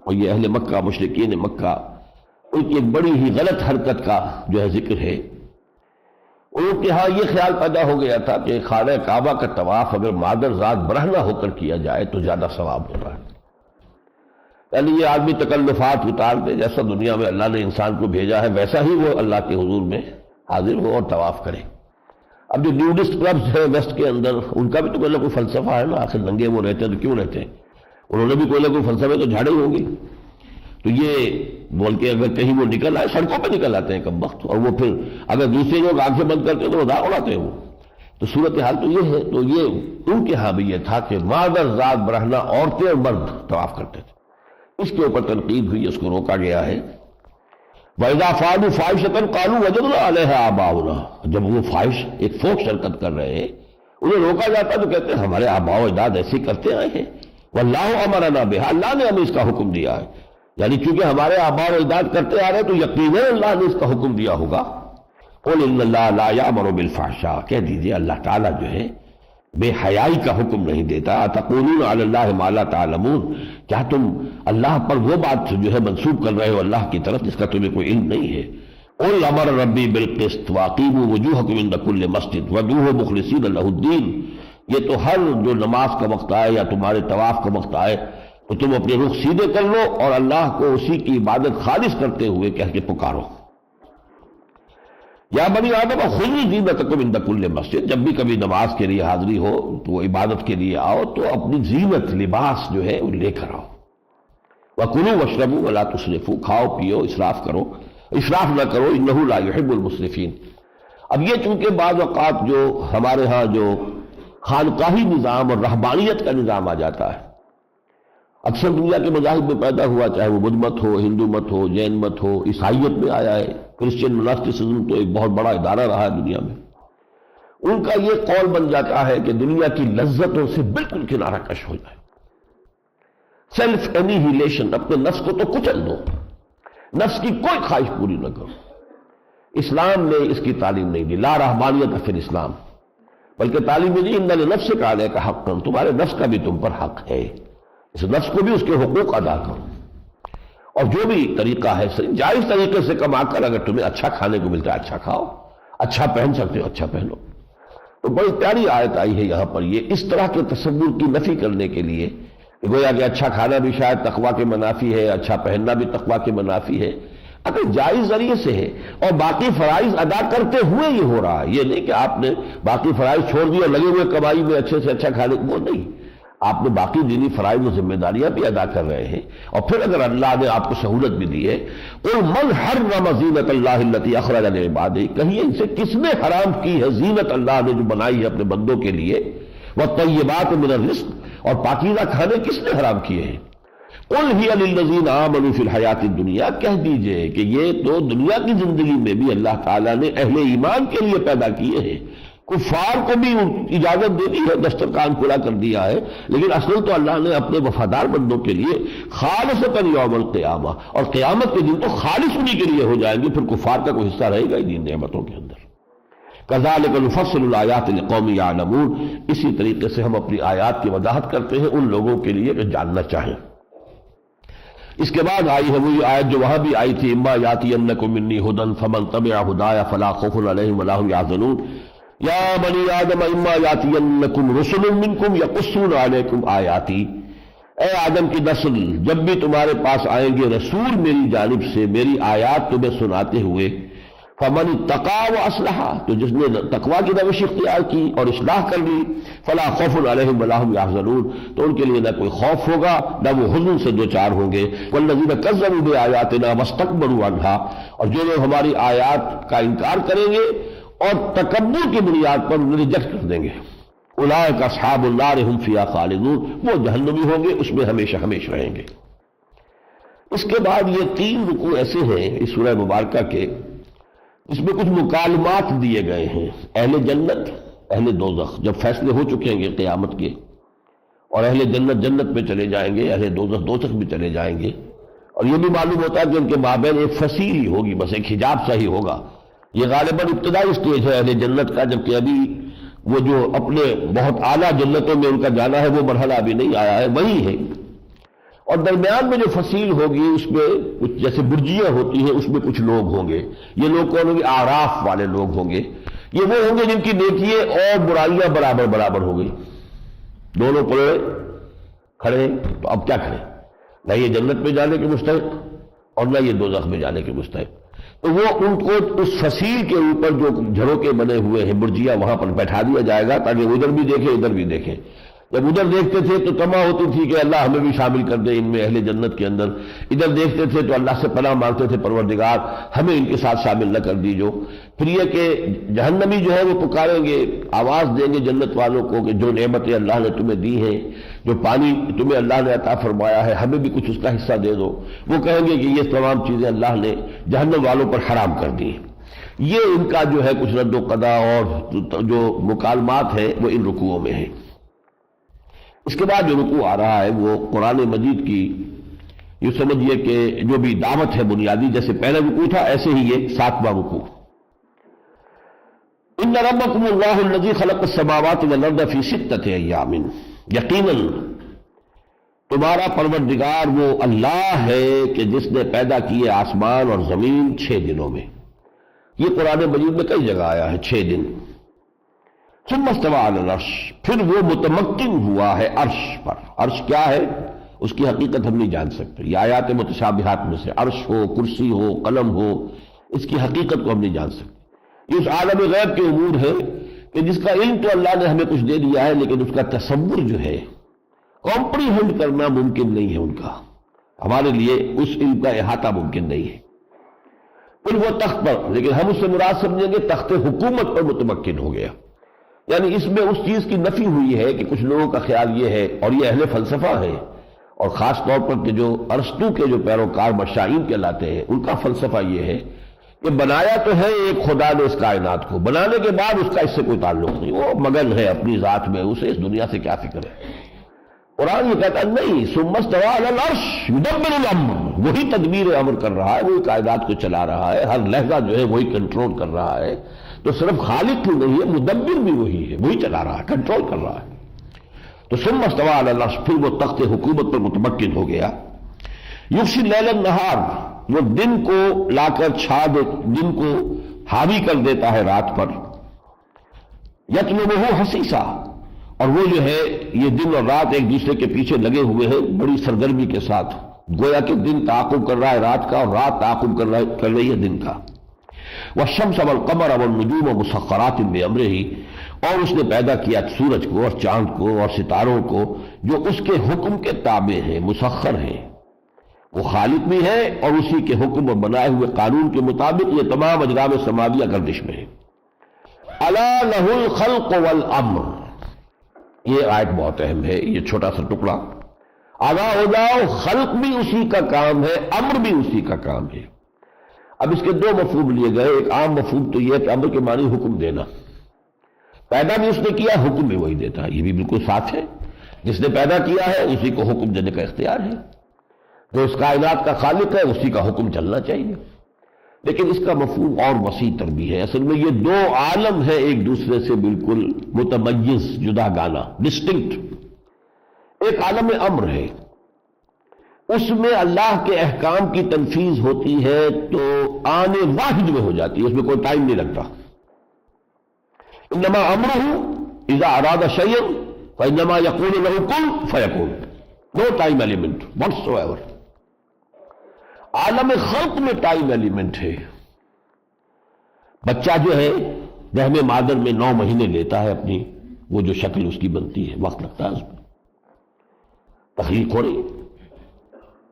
اور یہ اہل مکہ، مشرکین مکہ، ان کی ایک بڑی ہی غلط حرکت کا جو ہے ذکر ہے ان کے ہاں یہ خیال پیدا ہو گیا تھا کہ خانہ کعبہ کا طواف اگر مادر ذات برہنہ ہو کر کیا جائے تو زیادہ ثواب ہوتا ہے، یعنی یہ آدمی تکلفات اتار دے، جیسا دنیا میں اللہ نے انسان کو بھیجا ہے ویسا ہی وہ اللہ کے حضور میں حاضر ہو اور طواف کرے۔ اب جو نیوڈسٹ کلبز ہیں ویسٹ کے اندر، ان کا بھی تو کوئی نہ کوئی فلسفہ ہے نا، آخر ننگے وہ رہتے ہیں تو کیوں رہتے ہیں، انہوں نے بھی کوئی نہ کوئی فلسفے تو جھاڑے ہوں گے۔ تو یہ بول کے اگر کہیں وہ نکل آئے، سڑکوں پہ نکل آتے ہیں کم وقت، اور وہ پھر اگر دوسرے لوگ آنکھیں بند کرتے ہیں تو مذاق اڑاتے ہیں وہ۔ تو صورتحال تو یہ ہے، تو یہ ان کے ہاں بھی یہ تھا کہ مادر ذات برہنہ عورتیں اور مرد طواف کرتے تھے، اس کے اوپر تنقید ہوئی، اس کو روکا گیا ہے۔ وَإِذَا فَعَلُوا فَاحِشَةً قَالُوا وَجَدْنَا عَلَيْهَا آبَاءَنَا، جب وہ فاحش ایک فوق حرکت کر رہے ہیں انہیں روکا جاتا تو کہتے ہیں ہمارے آباء و اجداد ایسے کرتے آئے ہیں، وَاللَّهُ أَمَرَنَا بِهَا، اللہ نے ہمیں اس کا حکم دیا ہے، یعنی چونکہ ہمارے آباء و اجداد کرتے آ رہے ہیں تو یقیناً اللہ نے اس کا حکم دیا ہوگا۔ قُلْ إِنَّ اللَّهَ لَا يَأْمُرُ بِالْفَحْشَاءِ، کہہ دیجئے اللہ تعالیٰ جو ہے بے حیائی کا حکم نہیں دیتا۔ تقولون علی اللہ ما لا تعلمون، کیا تم اللہ پر وہ بات جو ہے منسوب کر رہے ہو اللہ کی طرف جس کا تمہیں کوئی علم نہیں ہے۔ قل امر ربی بالقسط واقیموا وجوہکم عند کل مسجد وادعوہ مخلصین لہ الدین، یہ تو ہر جو نماز کا وقت آئے یا تمہارے طواف کا وقت آئے تو تم اپنے رخ سیدھے کر لو اور اللہ کو اسی کی عبادت خالص کرتے ہوئے کہہ کے پکارو۔ یا بنی آدم خذوا زینتکم عند کل مسجد، جب بھی کبھی نماز کے لیے حاضری ہو تو عبادت کے لیے آؤ تو اپنی زینت لباس جو ہے وہ لے کر آؤ۔ وَكُلُوا وَاشْرَبُوا وَلَا تُسْرِفُوا، کھاؤ پیو اسراف کرو، اسراف نہ کرو، انہ لا یحب المسرفین۔ اب یہ چونکہ بعض اوقات جو ہمارے ہاں جو خانقاہی نظام اور رہبانیت کا نظام آ جاتا ہے، اکثر دنیا کے مذاہب میں پیدا ہوا، چاہے وہ بدھ مت ہو، ہندو مت ہو، جین مت ہو، عیسائیت میں آیا ہے، کرسچین مناسٹسزم تو ایک بہت بڑا ادارہ رہا ہے دنیا میں، ان کا یہ قول بن جاتا ہے کہ دنیا کی لذتوں سے بالکل کنارہ کش ہو جائے، سیلف انیہیلیشن، اپنے نفس کو تو کچل دو، نفس کی کوئی خواہش پوری نہ کرو۔ اسلام نے اس کی تعلیم نہیں دی، لا رہبانیت فی الاسلام، بلکہ تعلیم دی ان لنفسک علیک حقا، تمہارے نفس کا بھی تم پر حق ہے، اس نفس کو بھی اس کے حقوق ادا کرو، اور جو بھی طریقہ ہے جائز طریقے سے کما کر اگر تمہیں اچھا کھانے کو ملتا ہے اچھا کھاؤ، اچھا پہن سکتے ہو اچھا پہنو۔ تو بڑی پیاری آیت آئی ہے یہاں پر یہ اس طرح کے تصور کی نفی کرنے کے لیے کہ گویا کہ اچھا کھانا بھی شاید تقویٰ کے منافی ہے، اچھا پہننا بھی تقویٰ کے منافی ہے، اگر جائز ذریعے سے ہے اور باقی فرائض ادا کرتے ہوئے یہ ہو رہا ہے، یہ نہیں کہ آپ نے باقی فرائض چھوڑ دیے اور لگے ہوئے کمائی میں اچھے سے اچھا کھانے، وہ نہیں، آپ نے باقی دینی فرائض و ذمہ داریاں بھی ادا کر رہے ہیں، اور پھر اگر اللہ نے آپ کو سہولت بھی دی ہے، قُلْ مَنْ حَرَّمَ زِینَةَ اللَّهِ الَّتِی أَخْرَجَ لِعِبَادِهِ، کہیے ان سے کس نے حرام کی ہے زینت اللہ نے جو بنائی ہے اپنے بندوں کے لیے، وَالطَّیِّبَاتُ مِنَ الرِّزْقِ، اور پاکیزہ کھانے کس نے حرام کیے ہیں، قُلْ هِیَ لِلَّذِینَ آمَنُوا فِی الْحَیَاةِ الدُّنْیَا، کہہ دیجئے کہ یہ تو دنیا کی زندگی میں بھی اللہ تعالیٰ نے اہل ایمان کے لیے پیدا کیے ہیں، کفار کو بھی اجازت دے دی ہے، دسترخوان کھلا کر دیا ہے، لیکن اصل تو اللہ نے اپنے وفادار بندوں کے لیے خالصۃ یوم القیامہ، اور قیامت کے دن تو خالص انہی کے لیے ہو جائیں گے، پھر کفار کا کوئی حصہ رہے گا ہی نہیں نعمتوں کے اندر۔ کذالک نفصل الآیات لقوم یعلمون، اسی طریقے سے ہم اپنی آیات کی وضاحت کرتے ہیں ان لوگوں کے لیے جو جاننا چاہیں۔ اس کے بعد آئی ہے وہی آیت جو وہاں بھی آئی تھی، اما یاتینکم منی ھدی فمن تبع ھدایا فلا خوف علیہم ولا ھم یحزنون، یا بنی آدم اما یاتینکم رسل منکم یقصون علیکم آیاتی، اے آدم کی نسل جب بھی تمہارے پاس آئیں گے رسول میری جانب سے میری آیات تمہیں سناتے ہوئے، فمن اتقى واصلح، تو جس نے تقوی کی روش اختیار کی اور اصلاح کر لی، فلا خوف علیہم ولا ھم یحزنون، تو ان کے لیے نہ کوئی خوف ہوگا نہ وہ حزن سے دوچار ہوں گے، والذین کذبوا بآیاتنا واستکبروا عنہا، اور جو لوگ ہماری آیات کا انکار کریں گے اور تکبر کی بنیاد پر انہیں ریجیکٹ کر دیں گے، اولئک اصحاب النار ھم فیہا خالدون، وہ جہنمی ہوں گے اس میں ہمیشہ ہمیشہ رہیں گے۔ اس کے بعد یہ 3 رکوع ایسے ہیں اس سورہ مبارکہ کے، اس میں کچھ مکالمات دیے گئے ہیں، اہل جنت اہل دوزخ جب فیصلے ہو چکے ہیں قیامت کے، اور اہل جنت جنت میں چلے جائیں گے، اہل دوزخ دوزخ میں چلے جائیں گے، اور یہ بھی معلوم ہوتا ہے کہ ان کے مابین ایک فصیل ہی ہوگی، بس ایک حجاب سا ہی ہوگا۔ یہ غالباً ابتدائی اسٹیج ہے اہل جنت کا، جبکہ ابھی وہ جو اپنے بہت اعلیٰ جنتوں میں ان کا جانا ہے وہ مرحلہ ابھی نہیں آیا ہے، وہی ہے، اور درمیان میں جو فصیل ہوگی اس میں کچھ جیسے برجیاں ہوتی ہیں اس میں کچھ لوگ ہوں گے، یہ لوگ کون ہوں گے؟ اعراف والے لوگ ہوں گے، یہ وہ ہوں گے جن کی نیکیاں اور برائیاں برابر برابر ہو گئی، دونوں پلڑے کھڑے ہیں، تو اب کیا کریں؟ نہ یہ جنت میں جانے کے مستحق اور نہ یہ دوزخ میں جانے کے مستحق۔ تو وہ ان کو اس فصیل کے اوپر جو جھروکے بنے ہوئے ہیں برجیاں، وہاں پر بیٹھا دیا جائے گا تاکہ ادھر بھی دیکھیں ادھر بھی دیکھیں۔ جب ادھر دیکھتے تھے تو تما ہوتی تھی کہ اللہ ہمیں بھی شامل کر دے ان میں، اہل جنت کے اندر، ادھر دیکھتے تھے تو اللہ سے پناہ مانگتے تھے پروردگار ہمیں ان کے ساتھ شامل نہ کر دیجو۔ پھر یہ کہ جہنمی جو ہے وہ پکاریں گے، آواز دیں گے جنت والوں کو کہ جو نعمتیں اللہ نے تمہیں دی ہیں، جو پانی تمہیں اللہ نے عطا فرمایا ہے، ہمیں بھی کچھ اس کا حصہ دے دو۔ وہ کہیں گے کہ یہ تمام چیزیں اللہ نے جہنم والوں پر حرام کر دی۔ یہ ان کا جو ہے کچھ رد و قضا اور جو مکالمات ہیں وہ ان رکوعوں میں ہیں۔ اس کے بعد جو رکوع آ رہا ہے وہ قرآن مجید کی، یہ سمجھیے کہ جو بھی دعوت ہے بنیادی، جیسے پہلا رکوع تھا ایسے ہی یہ 7واں رکوع۔ ان ربکم اللہ الذی خلق السماوات والارض فی 6 ایام، یقیناً تمہارا پروردگار وہ اللہ ہے کہ جس نے پیدا کیے آسمان اور زمین 6 دنوں میں۔ یہ قرآن مجید میں کئی جگہ آیا ہے 6 دن۔ ثم استوى على العرش، پھر وہ متمکن ہوا ہے عرش پر۔ عرش کیا ہے اس کی حقیقت ہم نہیں جان سکتے، یہ آیات متشابہات میں سے عرش ہو، کرسی ہو، قلم ہو، اس کی حقیقت کو ہم نہیں جان سکتے۔ یہ اس عالم غیب کے امور ہے کہ جس کا علم تو اللہ نے ہمیں کچھ دے دیا ہے، لیکن اس کا تصور جو ہے کمپریہنڈ کرنا ممکن نہیں ہے ان کا، ہمارے لیے اس علم کا احاطہ ممکن نہیں ہے۔ پھر وہ تخت پر، لیکن ہم اس سے مراد سمجھیں گے تخت حکومت پر متمکن ہو گیا، یعنی اس میں اس چیز کی نفی ہوئی ہے کہ کچھ لوگوں کا خیال یہ ہے، اور یہ اہل فلسفہ ہے، اور خاص طور پر کہ جو ارسطو کے جو پیروکار مشائین کہلاتے ہیں ان کا فلسفہ یہ ہے کہ بنایا تو ہے ایک خدا نے اس کائنات کو، بنانے کے بعد اس کا اس سے کوئی تعلق نہیں، وہ مگن ہے اپنی ذات میں، اسے اس دنیا سے کیا فکر ہے۔ قرآن یہ کہتا ہے نہیں، ثم استوى على العرش يدبر الامر، وہی تدبیر امر کر رہا ہے، وہی کائنات کو چلا رہا ہے، ہر لہجہ جو ہے وہی کنٹرول کر رہا ہے۔ تو صرف خالق ہی نہیں ہے، مدبر بھی وہی ہے، وہی چلا رہا ہے، کنٹرول کر رہا ہے۔ تو ثم استوى على العرش، پھر وہ تخت حکومت پر متمکن ہو گیا۔ یغشی اللیل النہار، وہ دن کو لا کر چھا دے، دن کو حاوی کر دیتا ہے رات پر۔ یطلبہ حثیثا، اور وہ جو ہے یہ دن اور رات ایک دوسرے کے پیچھے لگے ہوئے ہیں بڑی سرگرمی کے ساتھ، گویا کہ دن تعاقب کر رہا ہے رات کا اور رات تعاقب کر رہی ہے دن کا۔ والشمس والقمر والنجوم مسخرات بامرہ، اور اس نے پیدا کیا سورج کو اور چاند کو اور ستاروں کو جو اس کے حکم کے تابع ہیں، مسخر ہیں، وہ خالق بھی ہے اور اسی کے حکم اور بنائے ہوئے قانون کے مطابق یہ تمام اجرام سماویہ گردش میں ہے۔ الا لہ الخلق والامر، یہ آیت بہت اہم ہے، یہ چھوٹا سا ٹکڑا، آگاہ ہو جاؤ، خلق بھی اسی کا کام ہے، امر بھی اسی کا کام ہے۔ اب اس کے دو مفہوم لیے گئے، ایک عام مفہوم تو یہ ہے کہ امر کے معنی حکم دینا، پیدا بھی اس نے کیا، حکم بھی وہی دیتا ہے، یہ بھی بالکل ساتھ ہے، جس نے پیدا کیا ہے اسی کو حکم دینے کا اختیار ہے، جو اس کائنات کا خالق ہے اسی کا حکم چلنا چاہیے۔ لیکن اس کا مفہوم اور وسیع تر بھی ہے، اصل میں یہ دو عالم ہے ایک دوسرے سے بالکل متمیز، جدا گانا، ڈسٹنکٹ۔ ایک عالم امر ہے، اس میں اللہ کے احکام کی تنفیذ ہوتی ہے تو آنے واحد میں ہو جاتی ہے، اس میں کوئی ٹائم نہیں لگتا۔ انما امرہ اذا اراد شیئا فانما یقول له کن فیکون، نو ٹائم ایلیمنٹ واٹس ایور۔ عالم خلق میں ٹائم ایلیمنٹ ہے، بچہ جو ہے رحم مادر میں 9 مہینے لیتا ہے، اپنی وہ جو شکل اس کی بنتی ہے، وقت لگتا ہے اس میں، تخلیق ہو رہی۔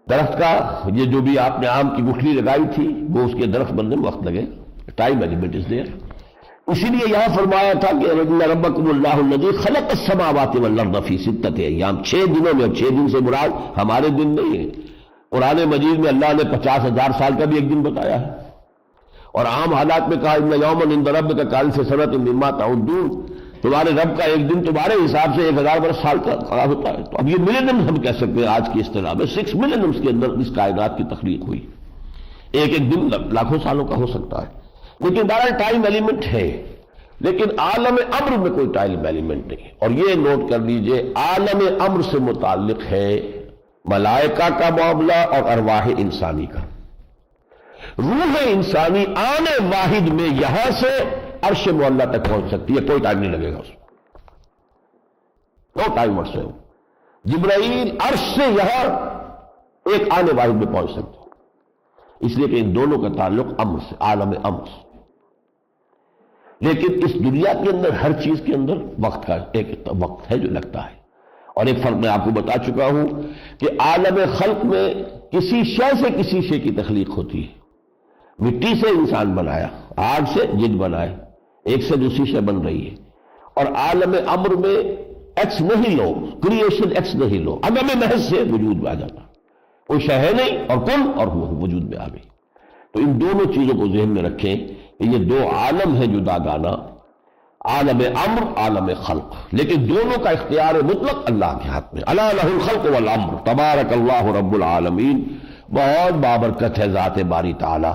درخت کا یہ جو بھی آپ نے آم کی گٹھلی لگائی تھی وہ اس کے درخت بننے میں وقت لگے، ٹائم ایلیمنٹ از دیئر۔ اسی لیے یہاں فرمایا تھا کہ ان ربکم اللہ الذی خلق السماوات والارض فی 6 ایام، 6 دنوں میں، 6 دن سے مراد ہمارے دن نہیں ہے، قرآن مجید میں اللہ نے 50,000 سال کا بھی ایک دن بتایا ہے، اور عام حالات میں کہا ان یوما عند ربک کالف سنۃ مما تعدون، تمہارے رب کا ایک دن تمہارے حساب سے 1000 برس سال کا ہوتا ہے۔ تو اب یہ ملینم ہم کہہ سکتے ہیں آج کی اصطلاح میں، 6 ملینمس کے اندر اس کائنات کی تخلیق ہوئی، ایک ایک دن لاکھوں سالوں کا ہو سکتا ہے، لیکن بہرحال ٹائم ایلیمنٹ ہے۔ لیکن عالم امر میں کوئی ٹائم ایلیمنٹ نہیں، اور یہ نوٹ کر لیجئے عالم امر سے متعلق ہے ملائکہ کا معاملہ اور ارواح انسانی کا۔ روح انسانی آنے واحد میں یہاں سے عرش معلیٰ تک پہنچ سکتی ہے، کوئی ٹائم نہیں لگے گا اس میں، نو ٹائم عرصے ہو۔ جبرائیل عرش سے یہاں ایک آنے واحد میں پہنچ سکتے ہیں، اس لیے کہ ان دونوں کا تعلق امر سے، عالم امر سے۔ لیکن اس دنیا کے اندر ہر چیز کے اندر وقت کا ایک وقت ہے جو لگتا ہے۔ اور ایک فرق میں آپ کو بتا چکا ہوں کہ عالم خلق میں کسی شے سے کسی شے کی تخلیق ہوتی ہے۔ مٹی سے انسان بنایا، آگ سے جن بنائے، ایک سے دوسری شے بن رہی ہے۔ اور عالم امر میں ایکس نہیں لو، کریشن ایکس نہیں لو، عدم محض سے وجود میں آ جاتا، کوئی شے ہے نہیں اور کن اور وجود میں آ گئی۔ تو ان دونوں چیزوں کو ذہن میں رکھیں کہ یہ دو عالم ہیں جداگانہ، عالم امر، عالم خلق، لیکن دونوں کا اختیار مطلق اللہ کے ہاتھ میں۔ الا لہ الخلق والامر تبارک اللہ رب العالمین، بہت بابرکت ہے ذات باری تعالی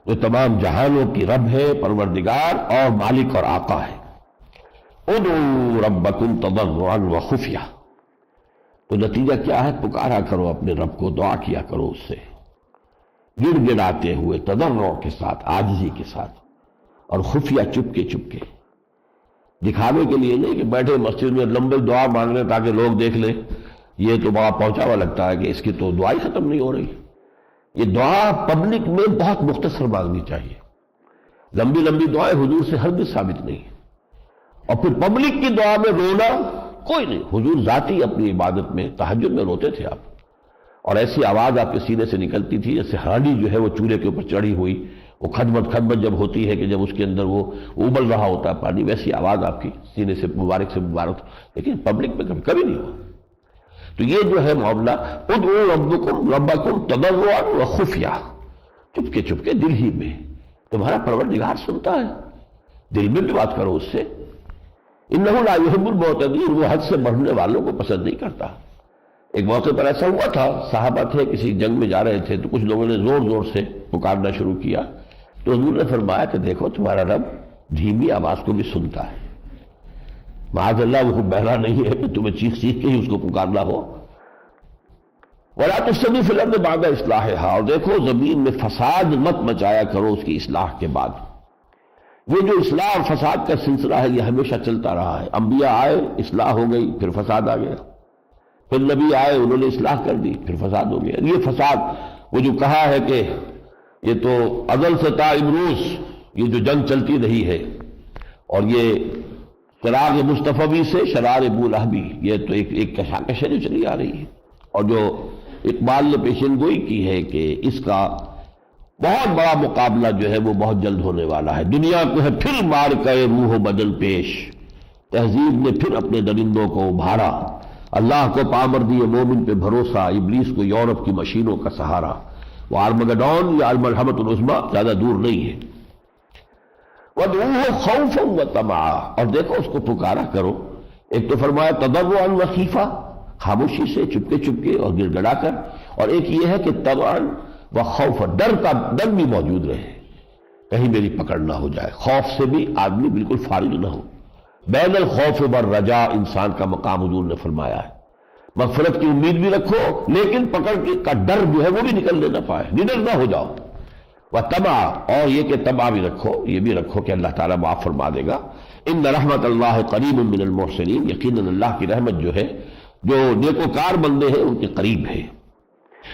جو تمام جہانوں کی رب ہے، پروردگار اور مالک اور آقا ہے۔ ادعوا ربکم تضرعا وخفیہ، تو نتیجہ کیا ہے؟ پکارا کرو اپنے رب کو، دعا کیا کرو اس سے گڑ گڑاتے ہوئے، تضرع کے ساتھ، عاجزی کے ساتھ، اور خفیہ چپکے چپکے، دکھاوے کے لیے نہیں کہ بیٹھے مسجد میں لمبے دعا مانگ رہے تاکہ لوگ دیکھ لیں، یہ تو بڑا پہنچا ہوا لگتا ہے کہ اس کی تو دعا ہی ختم نہیں ہو رہی۔ یہ دعا پبلک میں بہت مختصر مانگنی چاہیے، لمبی لمبی دعائیں حضور سے ہرگز ثابت نہیں ہے۔ اور پھر پبلک کی دعا میں رونا کوئی نہیں، حضور ذاتی اپنی عبادت میں تہجد میں روتے تھے آپ، اور ایسی آواز آپ کے سینے سے نکلتی تھی جیسے ہانڈی جو ہے وہ چولہے کے اوپر چڑھی ہوئی، وہ کھدمت کھدمت جب ہوتی ہے کہ جب اس کے اندر وہ ابل رہا ہوتا ہے پانی، ویسی آواز آپ کی سینے سے مبارک، لیکن پبلک میں کبھی نہیں ہوا۔ تو یہ جو ہے معاملہ، ادعوا ربکم تضرعا وخفیہ، چپکے چپکے دل ہی میں، تمہارا پروردگار سنتا ہے، دل میں بھی بات کرو اس سے۔ انہ لا یحب المعتدین، وہ حد سے بڑھنے والوں کو پسند نہیں کرتا۔ ایک موقع پر ایسا ہوا تھا، صحابہ تھے کسی جنگ میں جا رہے تھے، تو کچھ لوگوں نے زور زور سے پکارنا شروع کیا، تو حضور نے فرمایا کہ دیکھو تمہارا رب دھیمی آواز کو بھی سنتا ہے، معاذ اللہ وہ بہرا نہیں ہے کہ تمہیں چیخ چیخ کے ہی اس کو پکارنا ہو۔ وَلَا تُفْسِدُوا فِي الْأَرْضِ بَعْدَ إِصْلَاحِهَا، اور دیکھو زمین میں فساد مت مچایا کرو اس کی اصلاح کے بعد۔ یہ جو اصلاح اور فساد کا سلسلہ ہے یہ ہمیشہ چلتا رہا ہے، انبیاء آئے، اصلاح ہو گئی، پھر فساد آ گیا، پھر نبی آئے، انہوں نے اصلاح کر دی، پھر فساد ہو گیا۔ یہ فساد، وہ جو کہا ہے کہ یہ تو ازل سے تا امروز یہ جو جنگ چلتی رہی ہے، اور یہ چراغ مصطفی سے شرار بولہبی، یہ تو ایک کشاکش ہے جو چلی آ رہی ہے، اور جو اقبال نے پیشن گوئی کی ہے کہ اس کا بہت بڑا مقابلہ جو ہے وہ بہت جلد ہونے والا ہے۔ دنیا کو ہے پھر مار کے روح و بدن پیش، تہذیب نے پھر اپنے درندوں کو ابھارا، اللہ کو پامردی مومن پہ بھروسہ، ابلیس کو یورپ کی مشینوں کا سہارا۔ وہ آرمگڈون یا المرحمۃ العظمیٰ زیادہ دور نہیں ہے۔ وَادْعُوهُ خَوْفًا وَطَمَعًا، اور دیکھو اس کو پکارا کرو، ایک تو فرمایا تضرعا وخیفہ، خاموشی سے چپکے چپکے اور گڑ گڑا کر، اور ایک یہ ہے کہ طمعا وخوفا، ڈر بھی موجود رہے، کہیں میری پکڑ نہ ہو جائے، خوف سے بھی آدمی بالکل فارغ نہ ہو۔ بین الخوف والرجاء انسان کا مقام حضور نے فرمایا ہے، مغفرت کی امید بھی رکھو لیکن پکڑ کا ڈر جو ہے وہ بھی نکلنے نہ پائے، نڈر نہ ہو جاؤ۔ وطمع، اور یہ کہ طمع بھی رکھو، یہ بھی رکھو کہ اللہ تعالیٰ معاف فرما دے گا۔ ان رحمت اللہ قریب من المحسنین، یقیناً اللہ کی رحمت جو ہے جو نیکوکار بندے ہیں ان کے قریب ہے۔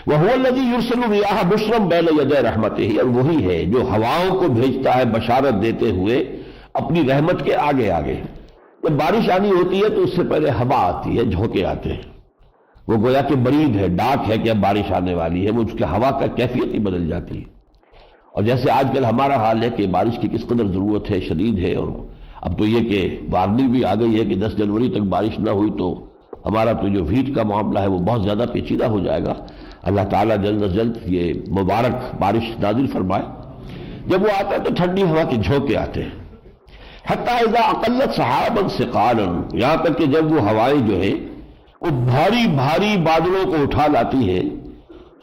وَهُوَ الَّذِي يُرْسِلُ الرِّيَاحَ بُشْرًا بَيْنَ يَدَيْ رَحْمَتِهِ، اور وہی ہے جو ہواؤں کو بھیجتا ہے بشارت دیتے ہوئے اپنی رحمت کے آگے آگے۔ جب بارش آنی ہوتی ہے تو اس سے پہلے ہوا آتی ہے، جھونکے آتے ہیں، وہ گویا کہ برید ہے، ڈاک ہے کہ اب بارش آنے والی ہے، وہ اس کے ہوا کا کیفیت ہی بدل جاتی ہے۔ اور جیسے آج کل ہمارا حال ہے کہ بارش کی کس قدر ضرورت ہے، شدید ہے، اور اب تو یہ کہ وارننگ بھی آ گئی ہے کہ 10 جنوری تک بارش نہ ہوئی تو ہمارا تو جو ہیٹ کا معاملہ ہے وہ بہت زیادہ پیچیدہ ہو جائے گا۔ اللہ تعالیٰ جلد از جلد یہ مبارک بارش نازل فرمائے۔ جب وہ آتا ہے تو ٹھنڈی ہوا کے جھونکے آتے ہیں، حتیٰ اذا اقلت سحابا ثقالا، یہاں تک کہ جب وہ ہوائیں جو ہے وہ بھاری بھاری بادلوں کو اٹھا لاتی ہے،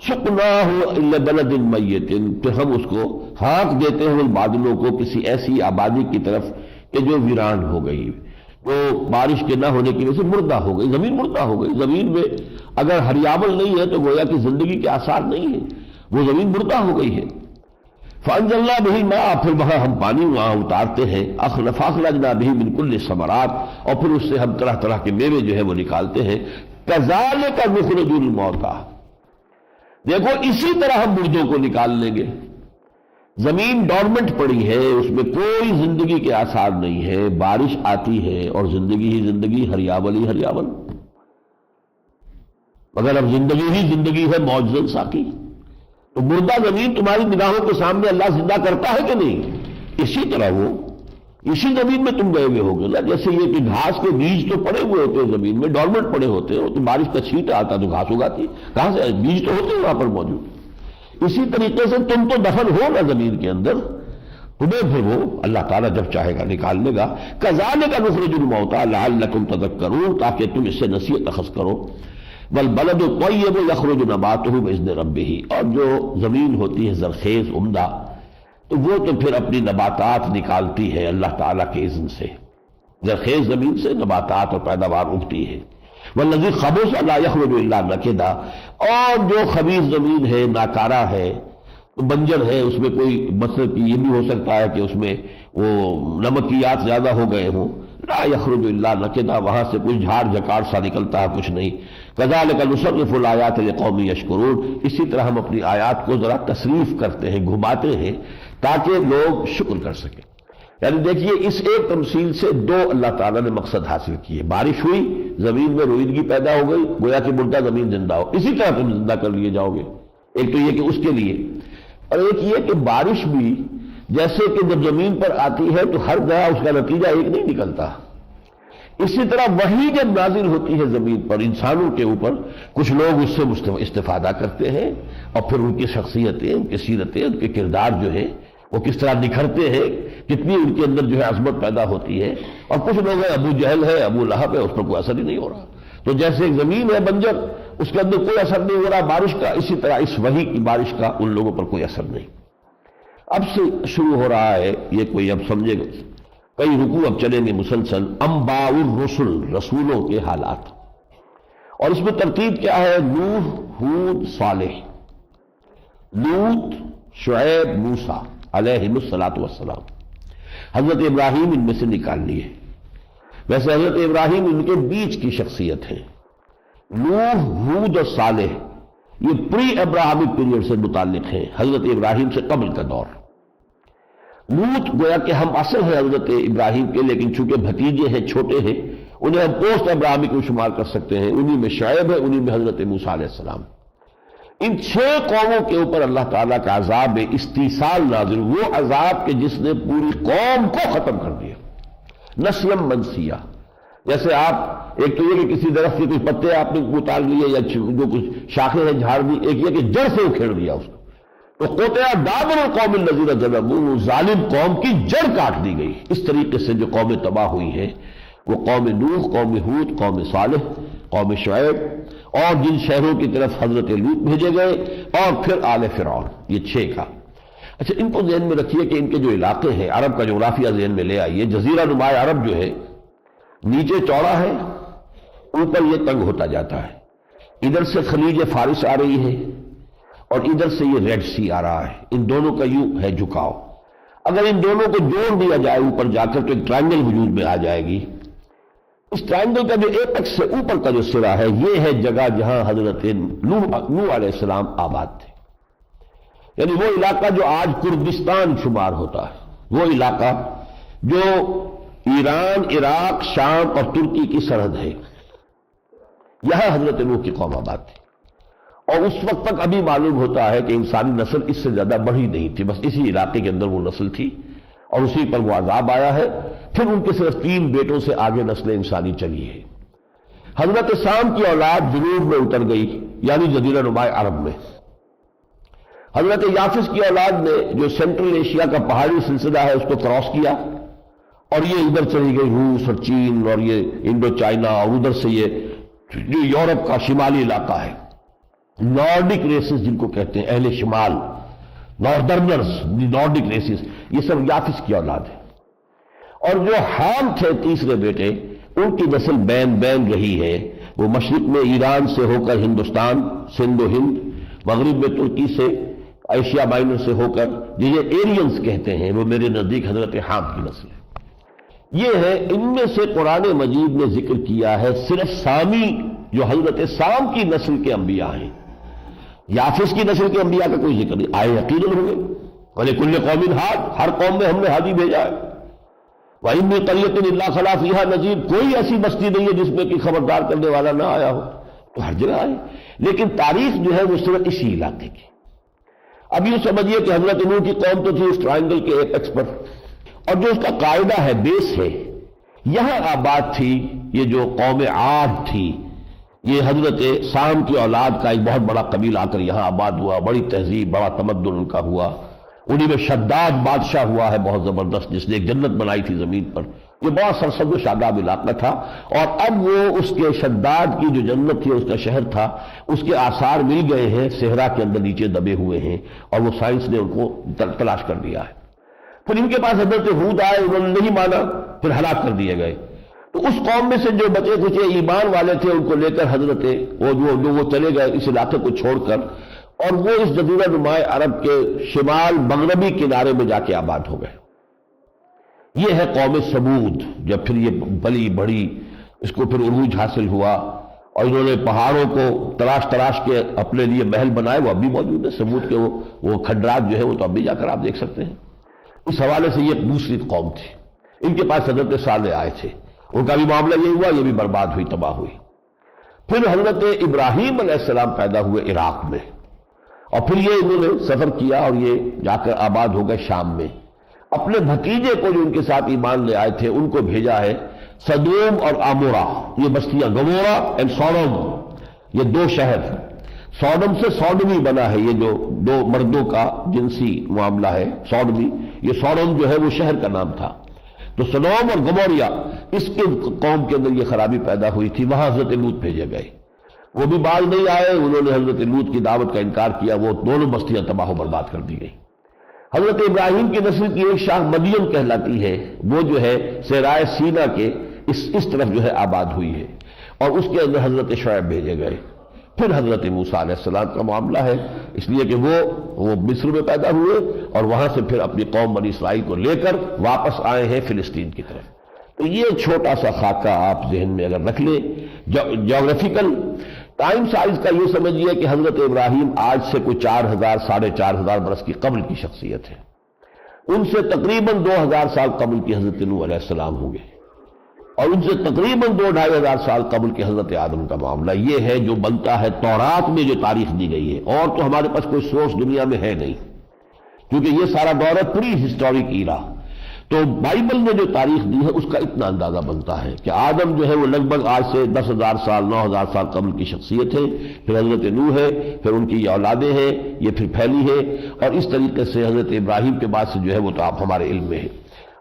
سقناہ الی بلد میت، پھر ہم اس کو ہانک دیتے ہیں ان بادلوں کو کسی ایسی آبادی کی طرف کہ جو ویران ہو گئی، وہ بارش کے نہ ہونے کی وجہ سے مردہ ہو گئی، زمین مردہ ہو گئی۔ زمین میں اگر ہریابل نہیں ہے تو گویا کہ زندگی کے آثار نہیں ہیں، وہ زمین مردہ ہو گئی ہے۔ فانزلنا به الماء، پھر وہاں ہم پانی وہاں اتارتے ہیں، فاخرجنا به من كل الثمرات، اور پھر اس سے ہم طرح طرح کے میوے جو ہے وہ نکالتے ہیں، كذلك نخرج الموتى، دیکھو اسی طرح ہم مردوں کو نکال لیں گے۔ زمین ڈورمنٹ پڑی ہے، اس میں کوئی زندگی کے آثار نہیں ہے، بارش آتی ہے اور زندگی ہی زندگی، ہریاول ہی ہریاول، مگر اب زندگی ہی زندگی ہے معجزہ ساقی۔ تو مردہ زمین تمہاری نگاہوں کے سامنے اللہ زندہ کرتا ہے کہ نہیں؟ اسی طرح وہ اسی زمین میں تم گئے ہوئے ہوگے نا، جیسے یہ کہ گھاس کے بیج تو پڑے ہوئے ہوتے ہیں زمین میں، ڈورمنٹ پڑے ہوتے ہیں، تو بارش کا چھینٹ آتا تو گھاس اگاتی، کہاں سے بیج تو ہوتے ہیں وہاں پر موجود۔ اسی طریقے سے تم تو دفن ہو نا زمین کے اندر، تمہیں پھر وہ اللہ تعالیٰ جب چاہے گا نکال لے گا۔ کذالک نخرج الموتى لعلکم تذکرون، تاکہ تم اس سے نصیحت اخذ کرو۔ والبلد الطیب یخرج نباتہ بإذن ربہ، اور جو زمین ہوتی ہے زرخیز عمدہ، تو وہ تو پھر اپنی نباتات نکالتی ہے اللہ تعالیٰ کے اذن سے، زرخیز زمین سے نباتات اور پیداوار اگتی ہے۔ والذی خبث لا یخرج الا نکدا، اور جو خبیث زمین ہے ناکارہ ہے، بنجر ہے، اس میں کوئی مطلب یہ بھی ہو سکتا ہے کہ اس میں وہ نمکیات زیادہ ہو گئے ہوں، لا یخرج الا نکدا، وہاں سے کچھ جھاڑ جھکاڑ سا نکلتا ہے، کچھ نہیں۔ کذالک نصرف الآیات لقوم یشکرون، اسی طرح ہم اپنی آیات کو ذرا تصریف کرتے ہیں، گھماتے ہیں، تاکہ لوگ شکر کر سکیں۔ یعنی دیکھیے اس ایک تمثیل سے دو اللہ تعالیٰ نے مقصد حاصل کیے، بارش ہوئی، زمین میں رویدگی پیدا ہو گئی، گویا کہ مردہ زمین زندہ ہو، اسی طرح تم زندہ کر لیے جاؤ گے۔ ایک تو یہ کہ اس کے لیے، اور ایک یہ کہ بارش بھی جیسے کہ جب زمین پر آتی ہے تو ہر جگہ اس کا نتیجہ ایک نہیں نکلتا، اسی طرح وہی جب نازل ہوتی ہے زمین پر انسانوں کے اوپر، کچھ لوگ اس سے استفادہ کرتے ہیں، اور پھر ان کی شخصیتیں، ان کی سیرتیں، ان کے کردار جو ہے وہ کس طرح نکھرتے ہیں، کتنی ان کے اندر جو ہے عظمت پیدا ہوتی ہے، اور کچھ لوگ ہیں ابو جہل ہے، ابو لہب ہے، اس پر کوئی اثر ہی نہیں ہو رہا۔ تو جیسے ایک زمین ہے بنجر، اس کے اندر کوئی اثر نہیں ہو رہا بارش کا، اسی طرح اس وحی کی بارش کا ان لوگوں پر کوئی اثر نہیں۔ اب سے شروع ہو رہا ہے یہ، کوئی اب سمجھے گا، کئی رکوع اب چلیں گے مسلسل، انباء الرسل، رسولوں کے حالات، اور اس میں ترتیب کیا ہے؟ نوح، ہود، صالح، لوط، شعیب، موسیٰ علیہم الصلاۃ والسلام۔ حضرت ابراہیم ان میں سے نکال لیے، ویسے حضرت ابراہیم ان کے بیچ کی شخصیت ہے۔ نوح، ہود اور صالح یہ پری ابراہمک پیریڈ سے متعلق ہیں، حضرت ابراہیم سے قبل کا دور۔ لوط گویا کہ ہم اصل ہیں حضرت ابراہیم کے، لیکن چونکہ بھتیجے ہیں، چھوٹے ہیں، انہیں ہم پوسٹ ابراہمک میں شمار کر سکتے ہیں، انہی میں شعیب ہے، انہی میں حضرت موسیٰ علیہ السلام۔ ان 6 قوموں کے اوپر اللہ تعالیٰ کا عذاب استیصال نازل، وہ عذاب کہ جس نے پوری قوم کو ختم کر دیا، نسیم منسیہ۔ جیسے آپ، ایک تو یہ کہ کسی درخت کے کچھ پتے آپ نے اتار لیے یا جو کچھ شاخیں ہیں جھاڑ دی، ایک یہ کہ جڑ سے اکھیڑ دیا اس کو، تو قطع دابر القوم الذین ظلموا، ظالم قوم کی جڑ کاٹ دی گئی۔ اس طریقے سے جو قومیں تباہ ہوئی ہیں وہ قوم نوح، قوم ہود، قوم صالح، قوم شعیب، اور جن شہروں کی طرف حضرت لوط بھیجے گئے، اور پھر آل فرعون، یہ 6 کا۔ اچھا ان کو ذہن میں رکھیے کہ ان کے جو علاقے ہیں، عرب کا جغرافیہ ذہن میں لے آئیے۔ جزیرہ نما عرب جو ہے نیچے چوڑا ہے، اوپر یہ تنگ ہوتا جاتا ہے، ادھر سے خلیج فارس آ رہی ہے اور ادھر سے یہ ریڈ سی آ رہا ہے، ان دونوں کا یوں ہے جھکاؤ۔ اگر ان دونوں کو جوڑ دیا جائے اوپر جا کر تو ایک ٹرائنگل وجود میں آ جائے گی۔ اس ٹرائنگل کا جو ایپیکس سے اوپر کا جو سرا ہے، یہ ہے جگہ جہاں حضرت نوح علیہ السلام آباد تھے، یعنی وہ علاقہ جو آج کردستان شمار ہوتا ہے، وہ علاقہ جو ایران، عراق، شام اور ترکی کی سرحد ہے، یہاں حضرت نوح کی قوم آباد تھی۔ اور اس وقت تک ابھی معلوم ہوتا ہے کہ انسانی نسل اس سے زیادہ بڑھی نہیں تھی، بس اسی علاقے کے اندر وہ نسل تھی، اور اسی پر وہ عذاب آیا ہے۔ پھر ان کے صرف 3 بیٹوں سے آگے نسل انسانی چلی ہے۔ حضرت سام کی اولاد جنوب میں اتر گئی، یعنی جزیرہ نما عرب میں۔ حضرت یافس کی اولاد نے جو سینٹرل ایشیا کا پہاڑی سلسلہ ہے اس کو کراس کیا، اور یہ ادھر چلی گئی روس اور چین اور یہ انڈو چائنا، اور ادھر سے یہ جو یورپ کا شمالی علاقہ ہے، نارڈک ریسز جن کو کہتے ہیں، اہل شمال، ناردرنرز، نارڈک ریسز، یہ سب یافس کی اولاد ہے۔ اور جو حام تھے تیسرے بیٹے، ان کی نسل بین رہی ہے، وہ مشرق میں ایران سے ہو کر ہندوستان، سندھ و ہند، مغرب میں ترکی سے ایشیا مائنر سے ہو کر جنہیں ایرینز کہتے ہیں، وہ میرے نزدیک حضرت حام کی نسل ہے۔ یہ ہے، ان میں سے قرآن مجید نے ذکر کیا ہے صرف سامی جو حضرت سام کی نسل کے انبیاء ہیں، یافس کی نسل کے انبیاء کا کوئی ذکر نہیں۔ آئے یقیناً ہوئے، وَلِكُلِّ قَوْمٍ ہاد، ہر قوم میں ہم نے ہادی بھیجا ہے۔ وَإِن مِّن قَرْيَةٍ إِلَّا خَلَا فِيهَا نَذِيرٌ، کوئی ایسی بستی نہیں ہے جس میں کہ خبردار کرنے والا نہ آیا ہو، تو ہر جگہ آئے، لیکن تاریخ جو ہے وہ صرف اسی علاقے کی۔ اب یہ سمجھیے کہ حضرت نوح کی قوم تو تھی اس ٹرائنگل کے ایپیکس پر، اور جو اس کا قاعدہ ہے، بیس ہے، یہاں آباد تھی یہ جو قوم عاد تھی، یہ حضرت سام کی اولاد کا ایک بہت بڑا قبیلہ آ کر یہاں آباد ہوا، بڑی تہذیب، بڑا تمدن ان کا ہوا، انہی میں شداد بادشاہ ہوا ہے بہت زبردست، جس نے ایک جنت بنائی تھی زمین پر۔ یہ بہت سرسبز و شاداب علاقہ تھا، اور اب وہ اس کے شداد کی جو جنت تھی، اس کا شہر تھا، اس کے آثار مل گئے ہیں، صحرا کے اندر نیچے دبے ہوئے ہیں، اور وہ سائنس نے ان کو تلاش کر دیا ہے۔ پھر ان کے پاس حضرت ہود آئے، انہوں نے نہیں مانا، پھر ہلاک کر دیے گئے۔ تو اس قوم میں سے جو بچے کچھ ایمان والے تھے، ان کو لے کر حضرت وہ چلے گئے اس علاقے کو چھوڑ کر، اور وہ اس جزیرہ نماء عرب کے شمال مغربی کنارے میں جا کے آباد ہو گئے۔ یہ ہے قوم سمود۔ جب پھر یہ بلی بڑی، اس کو پھر عروج حاصل ہوا، اور انہوں نے پہاڑوں کو تراش کے اپنے لیے محل بنائے، وہ اب بھی موجود ہے سمود کے، وہ کھنڈرات جو ہے وہ تو اب بھی جا کر آپ دیکھ سکتے ہیں۔ اس حوالے سے یہ دوسری قوم تھی۔ ان کے پاس حضرت صالح آئے تھے، ان کا بھی معاملہ یہ ہوا، یہ بھی برباد ہوئی، تباہ ہوئی۔ پھر حضرت ابراہیم علیہ السلام پیدا ہوئے عراق میں، اور پھر یہ انہوں نے سفر کیا اور یہ جا کر آباد ہو گئے شام میں۔ اپنے بھتیجے کو جو ان کے ساتھ ایمان لے آئے تھے، ان کو بھیجا ہے سدوم اور آمورا، یہ بستیاں، گمورا اینڈ سوڈم، یہ دو شہر۔ سوڈم سے سوڈمی بنا ہے، یہ جو دو مردوں کا جنسی معاملہ ہے سوڈمی، یہ سوڈم جو ہے وہ شہر کا نام تھا۔ تو سدوم اور گموریا، اس کے قوم کے اندر یہ خرابی پیدا ہوئی تھی، وہاں حضرت لوط بھیجے گئے۔ وہ بھی باز نہیں آئے، انہوں نے حضرت لوط کی دعوت کا انکار کیا، وہ دونوں بستیاں تباہ و برباد کر دی گئی۔ حضرت ابراہیم کی نسل کی ایک شاخ مدین کہلاتی ہے، وہ جو ہے صحرائے سینا کے اس طرف جو ہے آباد ہوئی ہے، اور اس کے اندر حضرت شعیب بھیجے گئے۔ پھر حضرت موسیٰ علیہ السلام کا معاملہ ہے، اس لیے کہ وہ مصر میں پیدا ہوئے، اور وہاں سے پھر اپنی قوم بنی اسرائیل کو لے کر واپس آئے ہیں فلسطین کی طرف۔ تو یہ چھوٹا سا خاکہ آپ ذہن میں اگر رکھ لیں، جغرافیکل ٹائم سائز کا یہ سمجھیے کہ حضرت ابراہیم آج سے کوئی 4000 ساڑھے 4000 برس کی قبل کی شخصیت ہے، ان سے تقریباً 2000 سال قبل کی حضرت نوح علیہ السلام ہوں گے، اور ان سے تقریباً 2-2500 سال قبل کے حضرت آدم کا معاملہ۔ یہ ہے جو بنتا ہے تورات میں جو تاریخ دی گئی ہے، اور تو ہمارے پاس کوئی سورس دنیا میں ہے نہیں، کیونکہ یہ سارا دور ہے پری ہسٹورک ایرا۔ تو بائبل نے جو تاریخ دی ہے اس کا اتنا اندازہ بنتا ہے کہ آدم جو ہے وہ لگ بھگ آج سے 10,000 سال 9,000 سال قبل کی شخصیت ہے، پھر حضرت نوح ہے، پھر ان کی یہ اولادیں ہیں، یہ پھر پھیلی ہے، اور اس طریقے سے حضرت ابراہیم کے بعد سے جو ہے وہ تو آپ ہمارے علم میں ہے۔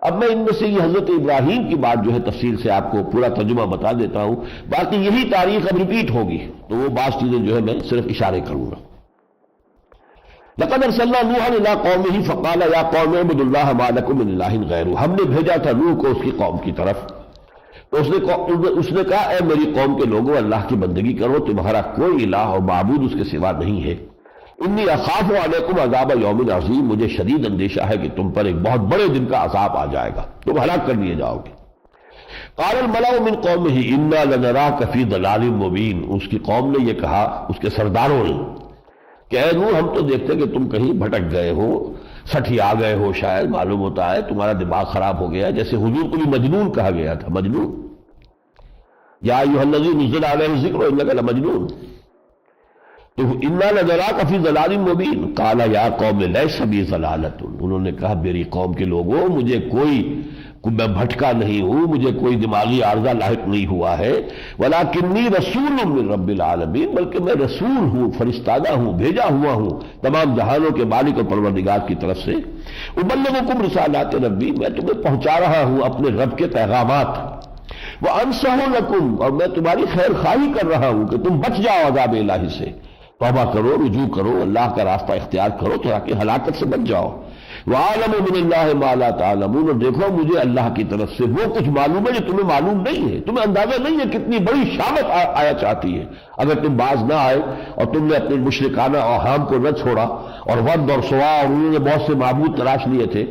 اب میں ان میں سے یہ حضرت ابراہیم کی بات جو ہے تفصیل سے آپ کو پورا ترجمہ بتا دیتا ہوں، باقی یہی تاریخ اب ریپیٹ ہوگی، تو وہ بعض چیزیں جو ہے میں صرف اشارے کروں گا۔ لقد ارسلنا نوحا الى قومه فقال یا قوم اعبدوا الله ما لكم من اله غیرہ، ہم نے بھیجا تھا نوح کو اس کی قوم کی طرف، تو اس نے کہا اے میری قوم کے لوگوں، اللہ کی بندگی کرو، تمہارا کوئی الہ اور معبود اس کے سوا نہیں ہے۔ انی اخاف علیکم عذاب یوم عظیم، مجھے شدید اندیشہ ہے کہ تم پر ایک بہت بڑے دن کا عذاب آ جائے گا، تم ہلاک کر دیے جاؤ گے۔ قال الملأ من قومه انا لنراک فی ضلال مبین، اس کی قوم نے یہ کہا، اس کے سرداروں نے، کہ اے نوح ہم تو دیکھتے کہ تم کہیں بھٹک گئے ہو، سٹھیا گئے ہو، شاید معلوم ہوتا ہے تمہارا دماغ خراب ہو گیا، جیسے حضور کو بھی مجنون کہا گیا تھا، مجنون، یا ایھا الذی نزل علیہ الذکر انک لمجنون۔ تو انا لنراک فی ضلال مبین، قال یا قوم لیس بی ضلالۃ، انہوں نے کہا میری قوم کے لوگوں، مجھے میں بھٹکا نہیں ہوں، مجھے کوئی دماغی عارضہ لاحق نہیں ہوا ہے، ولکنی رسول من رب العالمین، بلکہ میں رسول ہوں، فرستادہ ہوں، بھیجا ہوا ہوں تمام جہانوں کے مالک اور پروردگار کی طرف سے۔ ابلغکم رسالات ربی، میں تمہیں پہنچا رہا ہوں اپنے رب کے پیغامات، وانصح لکم، اور میں تمہاری خیر خواہی کر رہا ہوں کہ تم بچ جاؤ عذاب الہی سے، توبہ کرو، رجوع کرو، اللہ کا راستہ اختیار کرو تاکہ ہلاکت سے بچ جاؤ۔ وَأَعْلَمُ مِنَ اللَّهِ مَا لَا تَعْلَمُونَ، اور دیکھو مجھے اللہ کی طرف سے وہ کچھ معلوم ہے جو تمہیں معلوم نہیں ہے، تمہیں اندازہ نہیں ہے کتنی بڑی شامت آیا چاہتی ہے۔ اگر تم باز نہ آئے اور تم نے اپنے مشرکانہ اوہام کو نہ چھوڑا اور ود اور سوا اور انہوں نے بہت سے معبود تلاش لیے تھے۔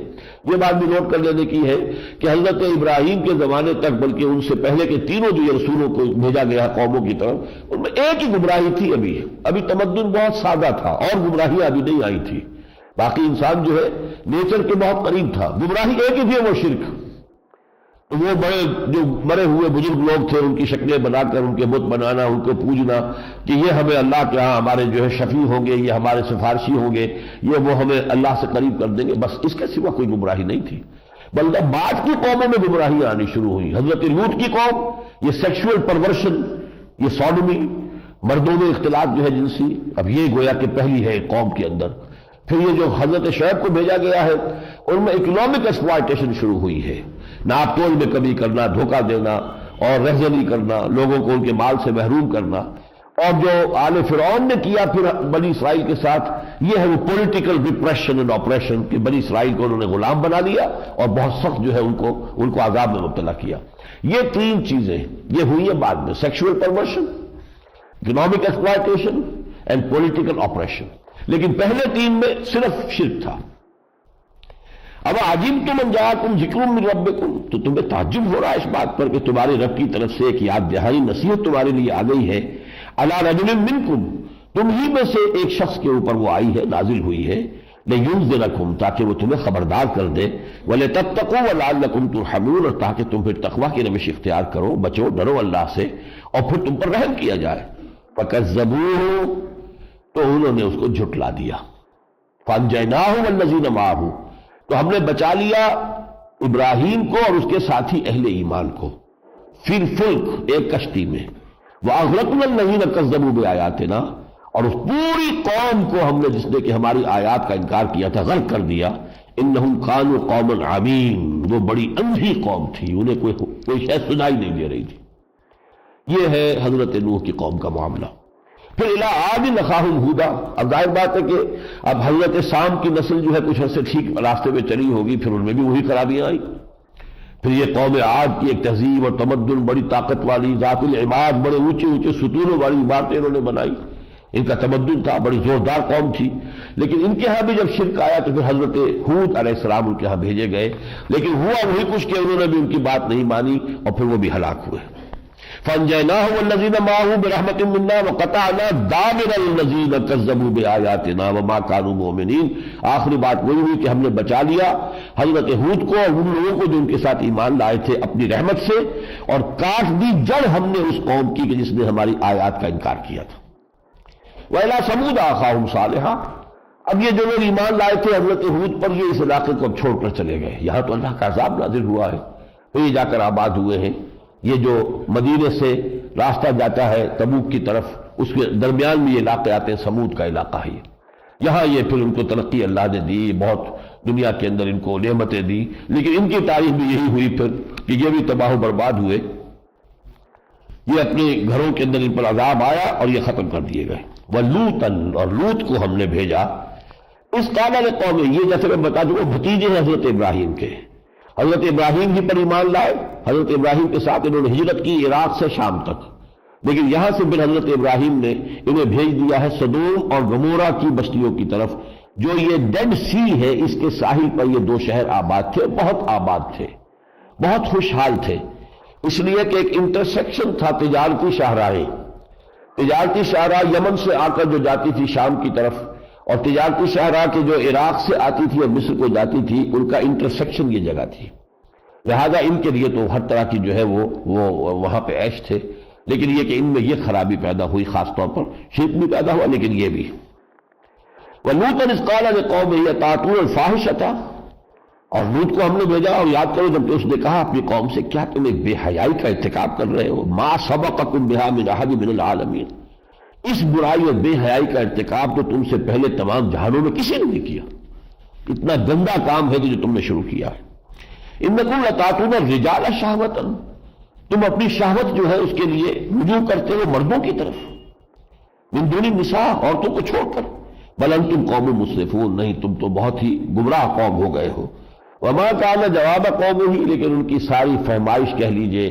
یہ بات بھی نوٹ کر لینے کی ہے کہ حضرت ابراہیم کے زمانے تک، بلکہ ان سے پہلے کے تینوں جو یہ رسولوں کو بھیجا گیا قوموں کی طرف، ان میں ایک ہی گمراہی تھی۔ ابھی تمدن بہت سادہ تھا اور گمراہیاں ابھی نہیں آئی تھی، باقی انسان جو ہے نیچر کے بہت قریب تھا۔ گمراہی ایک ہی تھی، وہ شرک۔ تو وہ بڑے جو مرے ہوئے بزرگ لوگ تھے ان کی شکلیں بنا کر ان کے بت بنانا، ان کو پوجنا کہ یہ ہمیں اللہ کے ہاں ہمارے جو ہے شفیع ہوں گے، یہ ہمارے سفارشی ہوں گے، یہ وہ ہمیں اللہ سے قریب کر دیں گے، بس اس کے سوا کوئی گمراہی نہیں تھی۔ بلکہ بعد کی قوموں میں گمراہیاں آنی شروع ہوئی۔ حضرت لوط کی قوم، یہ سیکشول پرورشن، یہ سوڈمی، مردوں میں اختلاط جو ہے جنسی، اب یہ گویا کہ پہلی ہے قوم کے اندر۔ پھر یہ جو حضرت شعیب کو بھیجا گیا ہے ان میں اکنامک ایکسپلائٹیشن شروع ہوئی ہے، ناپ تول میں کمی کرنا، دھوکہ دینا اور رہزنی کرنا، لوگوں کو ان کے مال سے محروم کرنا۔ اور جو آل فرعون نے کیا پھر بنی اسرائیل کے ساتھ، یہ ہے وہ پولیٹیکل ریپریشن اینڈ آپریشن، کہ بنی اسرائیل کو انہوں نے غلام بنا لیا اور بہت سخت جو ہے ان کو عذاب میں مبتلا کیا۔ یہ تین چیزیں یہ ہوئی ہیں بعد میں، sexual perversion, economic exploitation and political operation, لیکن پہلے تین میں صرف شرک تھا۔ اب عجبتم ان جاءکم ذکر من ربکم، تو تمہیں تعجب ہو رہا ہے اس بات پر کہ تمہارے رب کی طرف سے ایک یاد دہانی نصیحت تمہارے لیے آ گئی ہے، علی رجل منکم، تم ہی میں سے ایک شخص کے اوپر وہ آئی ہے، نازل ہوئی ہے، لینذرکم، تاکہ وہ تمہیں خبردار کر دے، ولتتقوا ولعلکم ترحمون، اور تاکہ تم پھر تقوی کی روش اختیار کرو، بچو، ڈرو اللہ سے، اور پھر تم پر رحم کیا جائے۔ فکذبوہ، تو انہوں نے اس کو جھٹلا دیا۔ فانجیناہ والذین معہ، تو ہم نے بچا لیا ابراہیم کو اور اس کے ساتھی اہل ایمان کو، فی الفلک، ایک کشتی میں، واغرقنا الذین کذبوا بآیاتنا، اور اس پوری قوم کو ہم نے جس نے کہ ہماری آیات کا انکار کیا تھا غرق کر دیا۔ انہم کانوا قوما عمین، وہ بڑی اندھی قوم تھی، انہیں کوئی شے سنائی نہیں دے رہی تھی۔ یہ ہے حضرت نوح کی قوم کا معاملہ۔ پھر الی عاد اخاہم ہودا، اب ظاہر بات ہے کہ اب حضرت سام کی نسل جو ہے کچھ عرصے ٹھیک راستے پہ چلی ہوگی، پھر ان میں بھی وہی خرابیاں آئی۔ پھر یہ قوم عاد کی ایک تہذیب اور تمدن، بڑی طاقت والی، ذات العماد، بڑے اونچے اونچے ستونوں والی عمارتیں انہوں نے بنائی، ان کا تمدن تھا، بڑی زوردار قوم تھی۔ لیکن ان کے ہاں بھی جب شرک آیا تو پھر حضرت ہود علیہ السلام ان کے ہاں بھیجے گئے، لیکن ہوا وہی کچھ کہ انہوں نے بھی ان کی بات نہیں مانی اور پھر وہ بھی ہلاک ہوئے۔ فانجیناہ والذین معہ برحمت منا وقطعنا دابر الذین کذبوا بآیاتنا وما کانوا مؤمنین۔ آخری بات وہی ہوئی کہ ہم نے بچا لیا حضرت ہود کو اور ان لوگوں کو جو ان کے ساتھ ایمان لائے تھے اپنی رحمت سے، اور کاٹ دی جڑ ہم نے اس قوم کی کہ جس نے ہماری آیات کا انکار کیا تھا۔ وَإِلَىٰ ثَمُودَ أَخَاهُمْ صَالِحًا، اب یہ جو لوگ ایمان لائے تھے حضرت ہود پر، یہ اس علاقے کو چھوڑ کر چلے گئے، یہاں تو اللہ کا عذاب نازل ہوا ہے، تو یہ جا کر آباد ہوئے ہیں۔ یہ جو مدینے سے راستہ جاتا ہے تبوک کی طرف، اس کے درمیان میں یہ علاقے آتے ہیں، سمود کا علاقہ ہے یہاں۔ یہ پھر ان کو ترقی اللہ نے دی، بہت دنیا کے اندر ان کو نعمتیں دی، لیکن ان کی تاریخ بھی یہی ہوئی پھر کہ یہ بھی تباہ و برباد ہوئے، یہ اپنے گھروں کے اندر ان پر عذاب آیا اور یہ ختم کر دیے گئے۔ وَلُوطًا، اور لوط کو ہم نے بھیجا، اس قال لقوم، یہ جیسے میں بتا دوں بھتیجے ہیں حضرت ابراہیم کے، حضرت ابراہیم ہی پر ایمان لائے، حضرت ابراہیم کے ساتھ انہوں نے ہجرت کی عراق سے شام تک، لیکن یہاں سے پھر حضرت ابراہیم نے انہیں بھیج دیا ہے صدوم اور گمورہ کی بستیوں کی طرف، جو یہ ڈیڈ سی ہے اس کے ساحل پر یہ دو شہر آباد تھے، بہت آباد تھے، بہت خوشحال تھے، اس لیے کہ ایک انٹرسیکشن تھا تجارتی شاہراہیں، تجارتی شاہراہ یمن سے آ کر جو جاتی تھی شام کی طرف، اور تجارتی شاہراہ کے جو عراق سے آتی تھی اور مصر کو جاتی تھی، ان کا انٹرسیکشن یہ جگہ تھی، لہذا ان کے لیے تو ہر طرح کی جو ہے وہ وہاں پہ عیش تھے، لیکن یہ کہ ان میں یہ خرابی پیدا ہوئی، خاص طور پر شرک بھی پیدا ہوا، لیکن یہ بھی۔ وَلُوطًا إِذْ قَالَ لِقَوْمِهِ أَتَأْتُونَ الْفَاحِشَةَ، اور لوط کو ہم نے بھیجا، اور یاد کرو جب اس نے کہا اپنی قوم سے، کیا تم ایک بے حیائی کا ارتکاب کر رہے ہو، مَا سَبَقَكُم بِهَا مِنْ أَحَدٍ مِنَ الْعَالَمِينَ، اس برائی اور بے حیائی کا ارتکاب تو تم سے پہلے تمام جہانوں میں کسی نے نہیں کیا، اتنا گندا کام ہے جو تم نے شروع کیا ہے۔ إِنَّكُمْ لَتَأْتُونَ الرِّجَالَ شَهْوَةً، تم اپنی شہوت جو ہے اس کے لیے رجوع کرتے ہو مردوں کی طرف، من دون النساء، عورتوں کو چھوڑ کر، بل انتم قوم مسرفون، نہیں تم تو بہت ہی گمراہ قوم ہو گئے ہو۔ وما کان جواب قوم ہی، لیکن ان کی ساری فہمائش کہہ لیجئے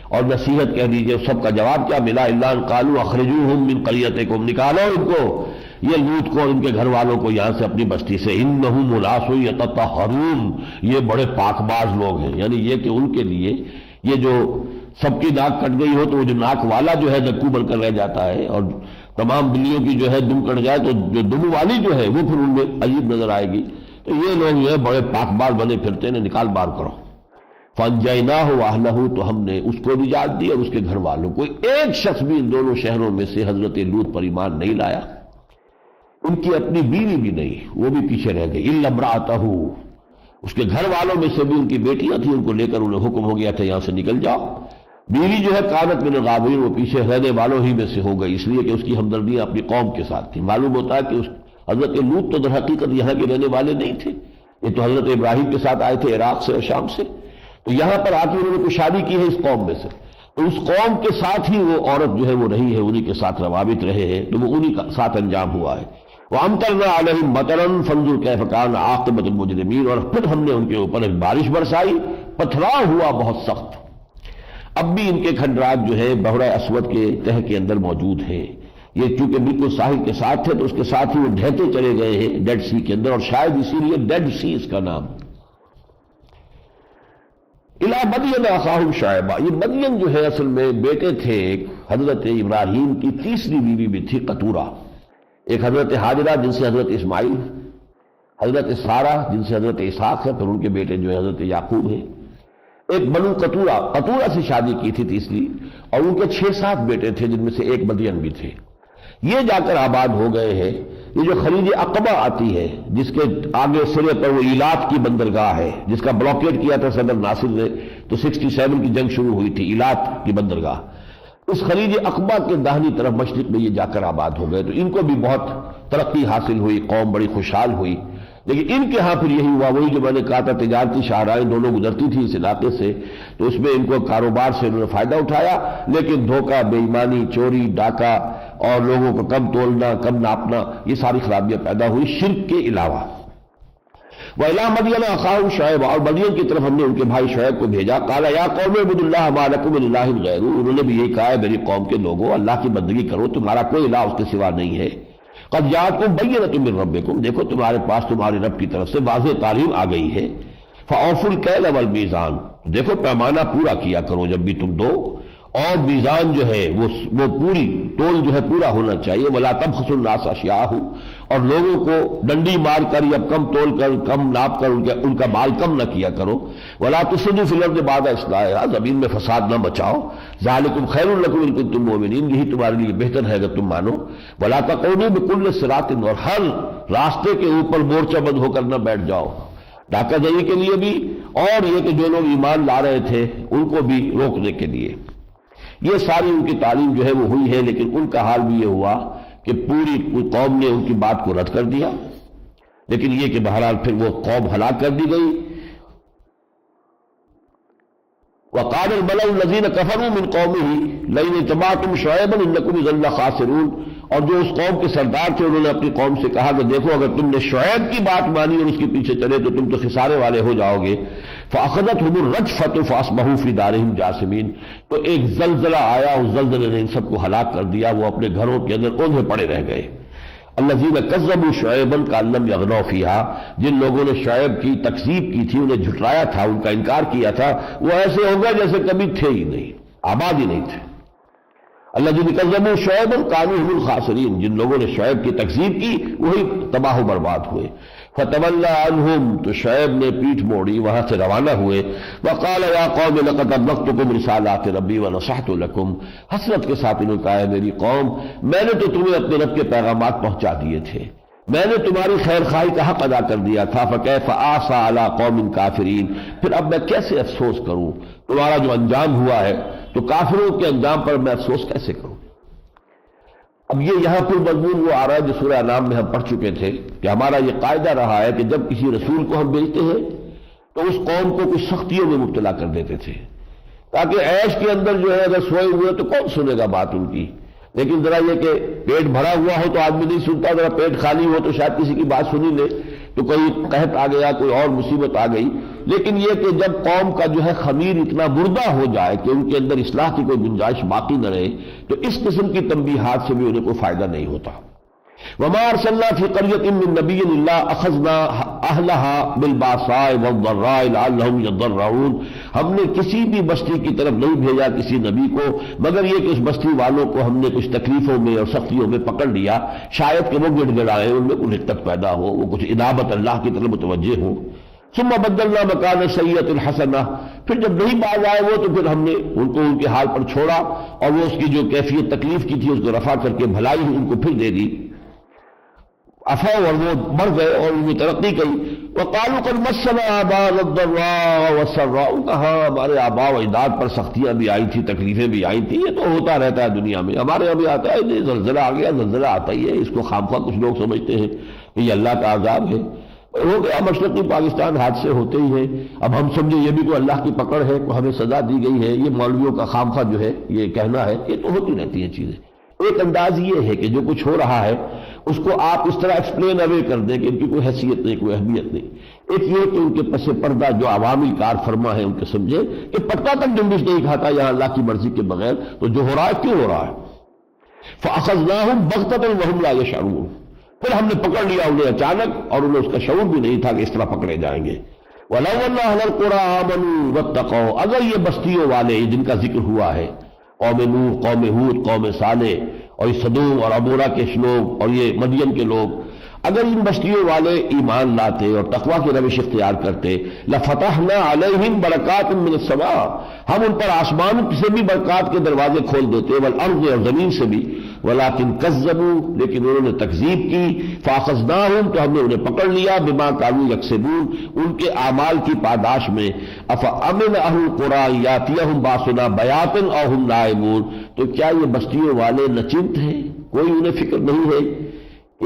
اور نصیحت کہہ دیجئے، سب کا جواب کیا ملا؟ الا ان قالوا اخرجوہم من قریتکم، نکالو ان کو، یہ لوط کو اور ان کے گھر والوں کو یہاں سے اپنی بستی سے، انہم اناس یتطہرون، یہ بڑے پاک باز لوگ ہیں، یعنی یہ کہ ان کے لیے یہ جو سب کی ناک کٹ گئی ہو تو وہ جو ناک والا جو ہے دکو بن کر رہ جاتا ہے، اور تمام بلیوں کی جو ہے دم کٹ جائے تو جو دم والی جو ہے وہ پھر ان میں عجیب نظر آئے گی، تو یہ لوگ جو ہے بڑے پاک باز بنے پھرتے ہیں، نکال بار کرو۔ فانجیناہ واہلہ، تو ہم نے اس کو نجات دی اور اس کے گھر والوں کو، ایک شخص بھی ان دونوں شہروں میں سے حضرت لوط پر ایمان نہیں لایا، ان کی اپنی بیوی بھی نہیں، وہ بھی پیچھے رہ گئی، الا امرأتہ، اس کے گھر والوں میں سے بھی ان کی بیٹیاں تھیں، ان کو لے کر انہیں حکم ہو گیا تھا یہاں سے نکل جاؤ، بیوی جو ہے کانت من الغابرین، وہ پیچھے رہنے والوں ہی میں سے ہو گئی، اس لیے کہ اس کی ہمدردیاں اپنی قوم کے ساتھ تھیں۔ معلوم ہوتا ہے کہ اس حضرت لوط تو در حقیقت یہاں کے رہنے والے نہیں تھے، یہ تو حضرت ابراہیم کے ساتھ آئے تھے عراق سے اور شام سے، تو یہاں پر آ کے انہوں نے کوئی شادی کی ہے اس قوم میں سے، تو اس قوم کے ساتھ ہی وہ عورت جو ہے وہ رہی ہے، انہی کے ساتھ روابط رہے ہیں، تو وہ انہی کا ساتھ انجام ہوا ہے۔ وَأَمْطَرْنَا عَلَيْهِمْ مَطَرًا فَانظُرْ كَيْفَ كَانَ عَاقِبَةُ الْمُجْرِمِينَ، اور پھر ہم نے ان کے اوپر ایک بارش برسائی، پتھراؤ ہوا بہت سخت۔ اب بھی ان کے کھنڈرات جو ہے بحر اسود کے تہہ کے اندر موجود ہیں، یہ چونکہ بالکل ساحل کے ساتھ تھے تو اس کے ساتھ ہی وہ ڈھہتے چلے گئے ہیں ڈیڈ سی کے اندر، اور شاید اسی لیے ڈیڈ سی اس کا نام۔ اِلیٰ مدین اخاہم شعیبا، یہ مدین جو ہے اصل میں بیٹے تھے حضرت ابراہیم کی تیسری بیوی بھی تھی قطورہ، ایک حضرت حاجرہ جن سے حضرت اسماعیل، حضرت سارہ جن سے حضرت اسحاق ہے، پھر ان کے بیٹے جو ہے حضرت یعقوب ہیں، ایک بنو قطورہ سے شادی کی تھی تیسری، اور ان کے 6-7 بیٹے تھے جن میں سے ایک مدین بھی تھے۔ یہ جا کر آباد ہو گئے ہیں، یہ جو خلیج عقبہ آتی ہے جس کے آگے سرے پر وہ ایلات کی بندرگاہ ہے، جس کا بلاکیٹ کیا تھا صدر ناصر نے، تو 67 کی جنگ شروع ہوئی تھی، ایلات کی بندرگاہ، اس خلیج عقبہ کے داہنی طرف مشرق میں یہ جا کر آباد ہو گئے، تو ان کو بھی بہت ترقی حاصل ہوئی، قوم بڑی خوشحال ہوئی، لیکن ان کے ہاں پھر یہی ہوا، وہی جو میں نے کہا تھا تجارتی شاہراہیں دونوں گزرتی تھی اس علاقے سے، تو اس میں ان کو کاروبار سے انہوں نے فائدہ اٹھایا، لیکن دھوکہ، بے ایمانی، چوری، ڈاکہ اور لوگوں کو کم تولنا، کم ناپنا، یہ ساری خرابیاں پیدا ہوئی شرک کے علاوہ۔ وَإِلَىٰ مَدْيَنَ أَخَاهُمْ شُعَيْبًا، اور مدین کی طرف ہم نے ان کے بھائی شعیب کو بھیجا، قَالَ يَا قَوْمِ اعْبُدُوا اللَّهَ مَا لَكُم مِّنْ إِلَٰهٍ غَيْرُهُ، انہوں نے بھی یہی کہا ہے میری قوم کے لوگوں اللہ کی بندگی کرو، تمہارا کوئی الہ اس کے سوا نہیں ہے۔ قَدْ جَاءَتْكُم بَيِّنَةٌ مِّن رَّبِّكُم، دیکھو تمہارے پاس تمہارے رب کی طرف سے واضح تعلیم آ گئی ہے۔ فَأَوْفُوا الْكَيْلَ وَالْمِيزَانَ، دیکھو پیمانہ پورا کیا کرو جب بھی تم دو، اور میزان جو ہے وہ پوری تول جو ہے پورا ہونا چاہیے۔ وَلَا تَبْخَسُوا النَّاسَ أَشْيَاءَهُمْ، اور لوگوں کو ڈنڈی مار کر یا کم تول کر، کم ناپ کر ان کا مال کم نہ کیا کرو۔ وَلَا تُفْسِدُوا فِي الْأَرْضِ بَعْدَ إِصْلَاحِهَا، زمین میں فساد نہ بچاؤ۔ ذَلِكُمْ خَيْرٌ لَكُمْ إِن كُنتُم مُّؤْمِنِينَ، یہی تمہارے لیے بہتر ہے اگر تم مانو۔ وَلَا تَقْعُدُوا بِكُلِّ صِرَاطٍ، اور ہر راستے کے اوپر مورچہ بند ہو کر نہ بیٹھ جاؤ، ڈاکہ دہی کے لیے بھی، اور یہ کہ جو لوگ ایمان لا رہے تھے ان کو بھی روکنے کے لیے۔ یہ ساری ان کی تعلیم جو ہے وہ ہوئی ہے، لیکن ان کا حال بھی یہ ہوا کہ پوری قوم نے ان کی بات کو رد کر دیا، لیکن یہ کہ بہرحال پھر وہ قوم ہلاک کر دی گئی۔ وقال الملأ الذين كفروا من قومه لئن اتبعتم شعيبا انكم اذا لخاسرون، اور جو اس قوم کے سردار تھے انہوں نے اپنی قوم سے کہا کہ دیکھو اگر تم نے شعیب کی بات مانی اور اس کے پیچھے چلے تو تم تو خسارے والے ہو جاؤ گے۔ فاخذتهم الرجفة فاصبحوا في دارهم جاثمين، تو ایک زلزلہ آیا، اس زلزلے نے ان سب کو ہلاک کر دیا، وہ اپنے گھروں کے اندر اوندھے پڑے رہ گئے۔ الذین کذبوا شعیبا کأن لم یغنوا فیہا، جن لوگوں نے شعیب کی تکذیب کی تھی، انہیں جھٹلایا تھا، ان کا انکار کیا تھا، وہ ایسے ہو گئے جیسے کبھی تھے ہی نہیں، آباد ہی نہیں تھے۔ الذین کذبوا شعیبا کانوا هم الخاسرین، جن لوگوں نے شعیب کی تکذیب کی وہی تباہ و برباد ہوئے۔ فتولی عنہم، تو شعیب نے پیٹھ موڑی، وہاں سے روانہ ہوئے۔ وقال یا قوم لقد ابلغتکم رسالات ربی ونصحت لکم، حسرت کے ساتھ انہوں نے کہا ہے میری قوم، میں نے تو تمہیں اپنے رب کے پیغامات پہنچا دیے تھے، میں نے تمہاری خیر خواہی کا حق ادا کر دیا تھا۔ فکیف آسیٰ علی قوم کافرین، پھر اب میں کیسے افسوس کروں، تمہارا جو انجام ہوا ہے تو کافروں کے انجام پر میں افسوس کیسے کروں۔ اب یہ یہاں پر مضمون وہ آ رہا ہے جو سورہ انعام میں ہم پڑھ چکے تھے کہ ہمارا یہ قاعدہ رہا ہے کہ جب کسی رسول کو ہم بھیجتے ہیں تو اس قوم کو کچھ سختیوں میں مبتلا کر دیتے تھے، تاکہ عیش کے اندر جو ہے اگر سوئے ہوئے تو کون سنے گا بات ان کی، لیکن ذرا یہ کہ پیٹ بھرا ہوا ہو تو آدمی نہیں سنتا، ذرا پیٹ خالی ہو تو شاید کسی کی بات سنی لے، تو کوئی قحط آ گیا، کوئی اور مصیبت آ گئی۔ لیکن یہ کہ جب قوم کا جو ہے خمیر اتنا مردہ ہو جائے کہ ان کے اندر اصلاح کی کوئی گنجائش باقی نہ رہے، تو اس قسم کی تنبیہات سے بھی انہیں کوئی فائدہ نہیں ہوتا۔ وما ارسلنا فی قریۃ من نبی الا اخذنا اہلها بالباساء والضراء لعلهم يضرعون، ہم نے کسی بھی بستی کی طرف نہیں بھیجا کسی نبی کو مگر یہ کہ اس بستی والوں کو ہم نے کچھ تکلیفوں میں اور سختیوں میں پکڑ لیا، شاید کہ وہ گڑ گڑائے، ان میں کوئی رقت پیدا ہو، وہ کچھ انابت اللہ کی طرف متوجہ ہو۔ ثم بدلنا مکان السیئۃ الحسنہ، پھر جب نہیں باز آئے وہ تو پھر ہم نے ان کو ان کے حال پر چھوڑا اور وہ اس کی جو کیفیت تکلیف کی تھی اس کو رفع کر کے بھلائی ان کو پھر دے دی، افوا اور وہ بڑھ گئے اور ان کی ترقی کی۔ وقالوا قد مسنا آباءنا الضراء والسراء، کہا ہمارے آباء و اجداد پر سختیاں بھی آئی تھی، تکلیفیں بھی آئی تھیں، یہ تو ہوتا رہتا ہے دنیا میں، ہمارے یہاں بھی آتا ہے، زلزلہ آ گیا، زلزلہ آتا ہی ہے، اس کو خامخواہ کچھ لوگ سمجھتے ہیں کہ یہ اللہ کا عذاب ہے، ہو گیا، مشرقی پاکستان حادثے ہوتے ہی ہیں، اب ہم سمجھے یہ بھی کوئی اللہ کی پکڑ ہے، کوئی ہمیں سزا دی گئی ہے، یہ مولویوں کا خامخواہ جو ہے یہ کہنا ہے، یہ تو ہوتی رہتی ہیں چیزیں۔ ایک انداز یہ ہے کہ جو کچھ ہو رہا ہے اس کو آپ اس طرح ایکسپلین اوے کر دیں کہ ان کی کوئی حیثیت نہیں، کوئی اہمیت نہیں۔ ایک یہ کہ ان کے پس پردہ جو عوامی کار فرما ہے ان کے سمجھے کہ پتہ تک جنبش نہیں کھاتا یہاں اللہ کی مرضی کے بغیر، تو جو ہو رہا ہے کیوں ہو رہا ہے۔ فَأَخَذْنَاهُمْ بَغْتَةً وَهُمْ لَا يَشْعُرُونَ، پھر ہم نے پکڑ لیا انہیں اچانک اور انہیں اس کا شعور بھی نہیں تھا کہ اس طرح پکڑے جائیں گے۔ وَلَوْ أَنَّ أَهْلَ الْقُرَىٰ آمَنُوا وَاتَّقَوْا، اگر یہ بستیوں والے جن کا ذکر ہوا ہے، قوم نوح، قوم ہود، قوم صالح اور صدوم اور عمورہ کے لوگ اور یہ مدین کے لوگ، اگر ان بستیوں والے ایمان لاتے اور تقوی کی روش اختیار کرتے، لفتحنا علیہم برکات من السماء، ہم ان پر آسمان سے بھی برکات کے دروازے کھول دیتے، والارض اور زمین سے بھی، ولکن کذبوا، لیکن انہوں نے تکذیب کی، فاخذناہم، تو ہم نے انہیں پکڑ لیا، بما کانوا یکسبون، ان کے اعمال کی پاداش میں۔ افامن اہل القری یاتیہم باسنا بیاتا او ہم نائمون، تو کیا یہ بستیوں والے نچنت ہیں، کوئی انہیں فکر نہیں ہے؟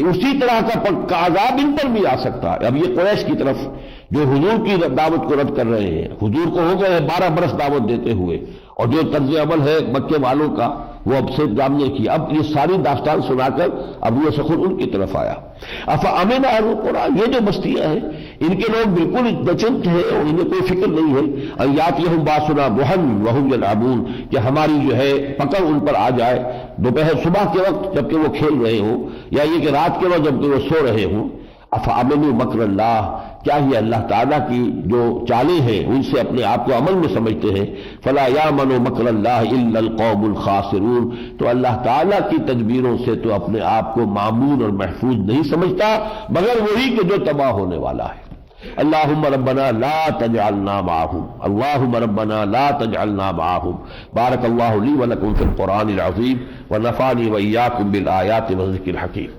اسی طرح کا عذاب ان پر بھی آ سکتا ہے۔ اب یہ قریش کی طرف جو حضور کی دعوت کو رد کر رہے ہیں، حضور کو ہو گئے 12 برس دعوت دیتے ہوئے، اور جو طرز عمل ہے مکے والوں کا وہ اب سے جامنے کی، اب یہ ساری داستان سنا کر اب یہ سخن ان کی طرف آیا۔ افامن اہل القری، یہ جو بستیاں ہیں ان کے لوگ بالکل نچنت ہیں اور انہیں کوئی فکر نہیں ہے، ان یاتیہم باسنا ضحی وہم یلعبون، کہ ہماری جو ہے پکڑ ان پر آ جائے دوپہر صبح کے وقت جبکہ وہ کھیل رہے ہوں، یا یہ کہ رات کے وقت جبکہ وہ سو رہے ہوں۔ افامنوا مکر اللہ، کیا یہ اللہ تعالیٰ کی جو چالیں ہیں ان سے اپنے آپ کو عمل میں سمجھتے ہیں؟ فلا یامن مکر اللہ الا القوم الخاسرون، تو اللہ تعالیٰ کی تدبیروں سے تو اپنے آپ کو مامون اور محفوظ نہیں سمجھتا مگر وہی کہ جو تباہ ہونے والا ہے۔ اللہم ربنا لا تجعلنا معہم، اللہم ربنا لا تجعلنا معہم۔ بارک اللہ لی ولکم فی القرآن العظیم ونفعنی وإیاکم بالآیات والذکر الحکیم۔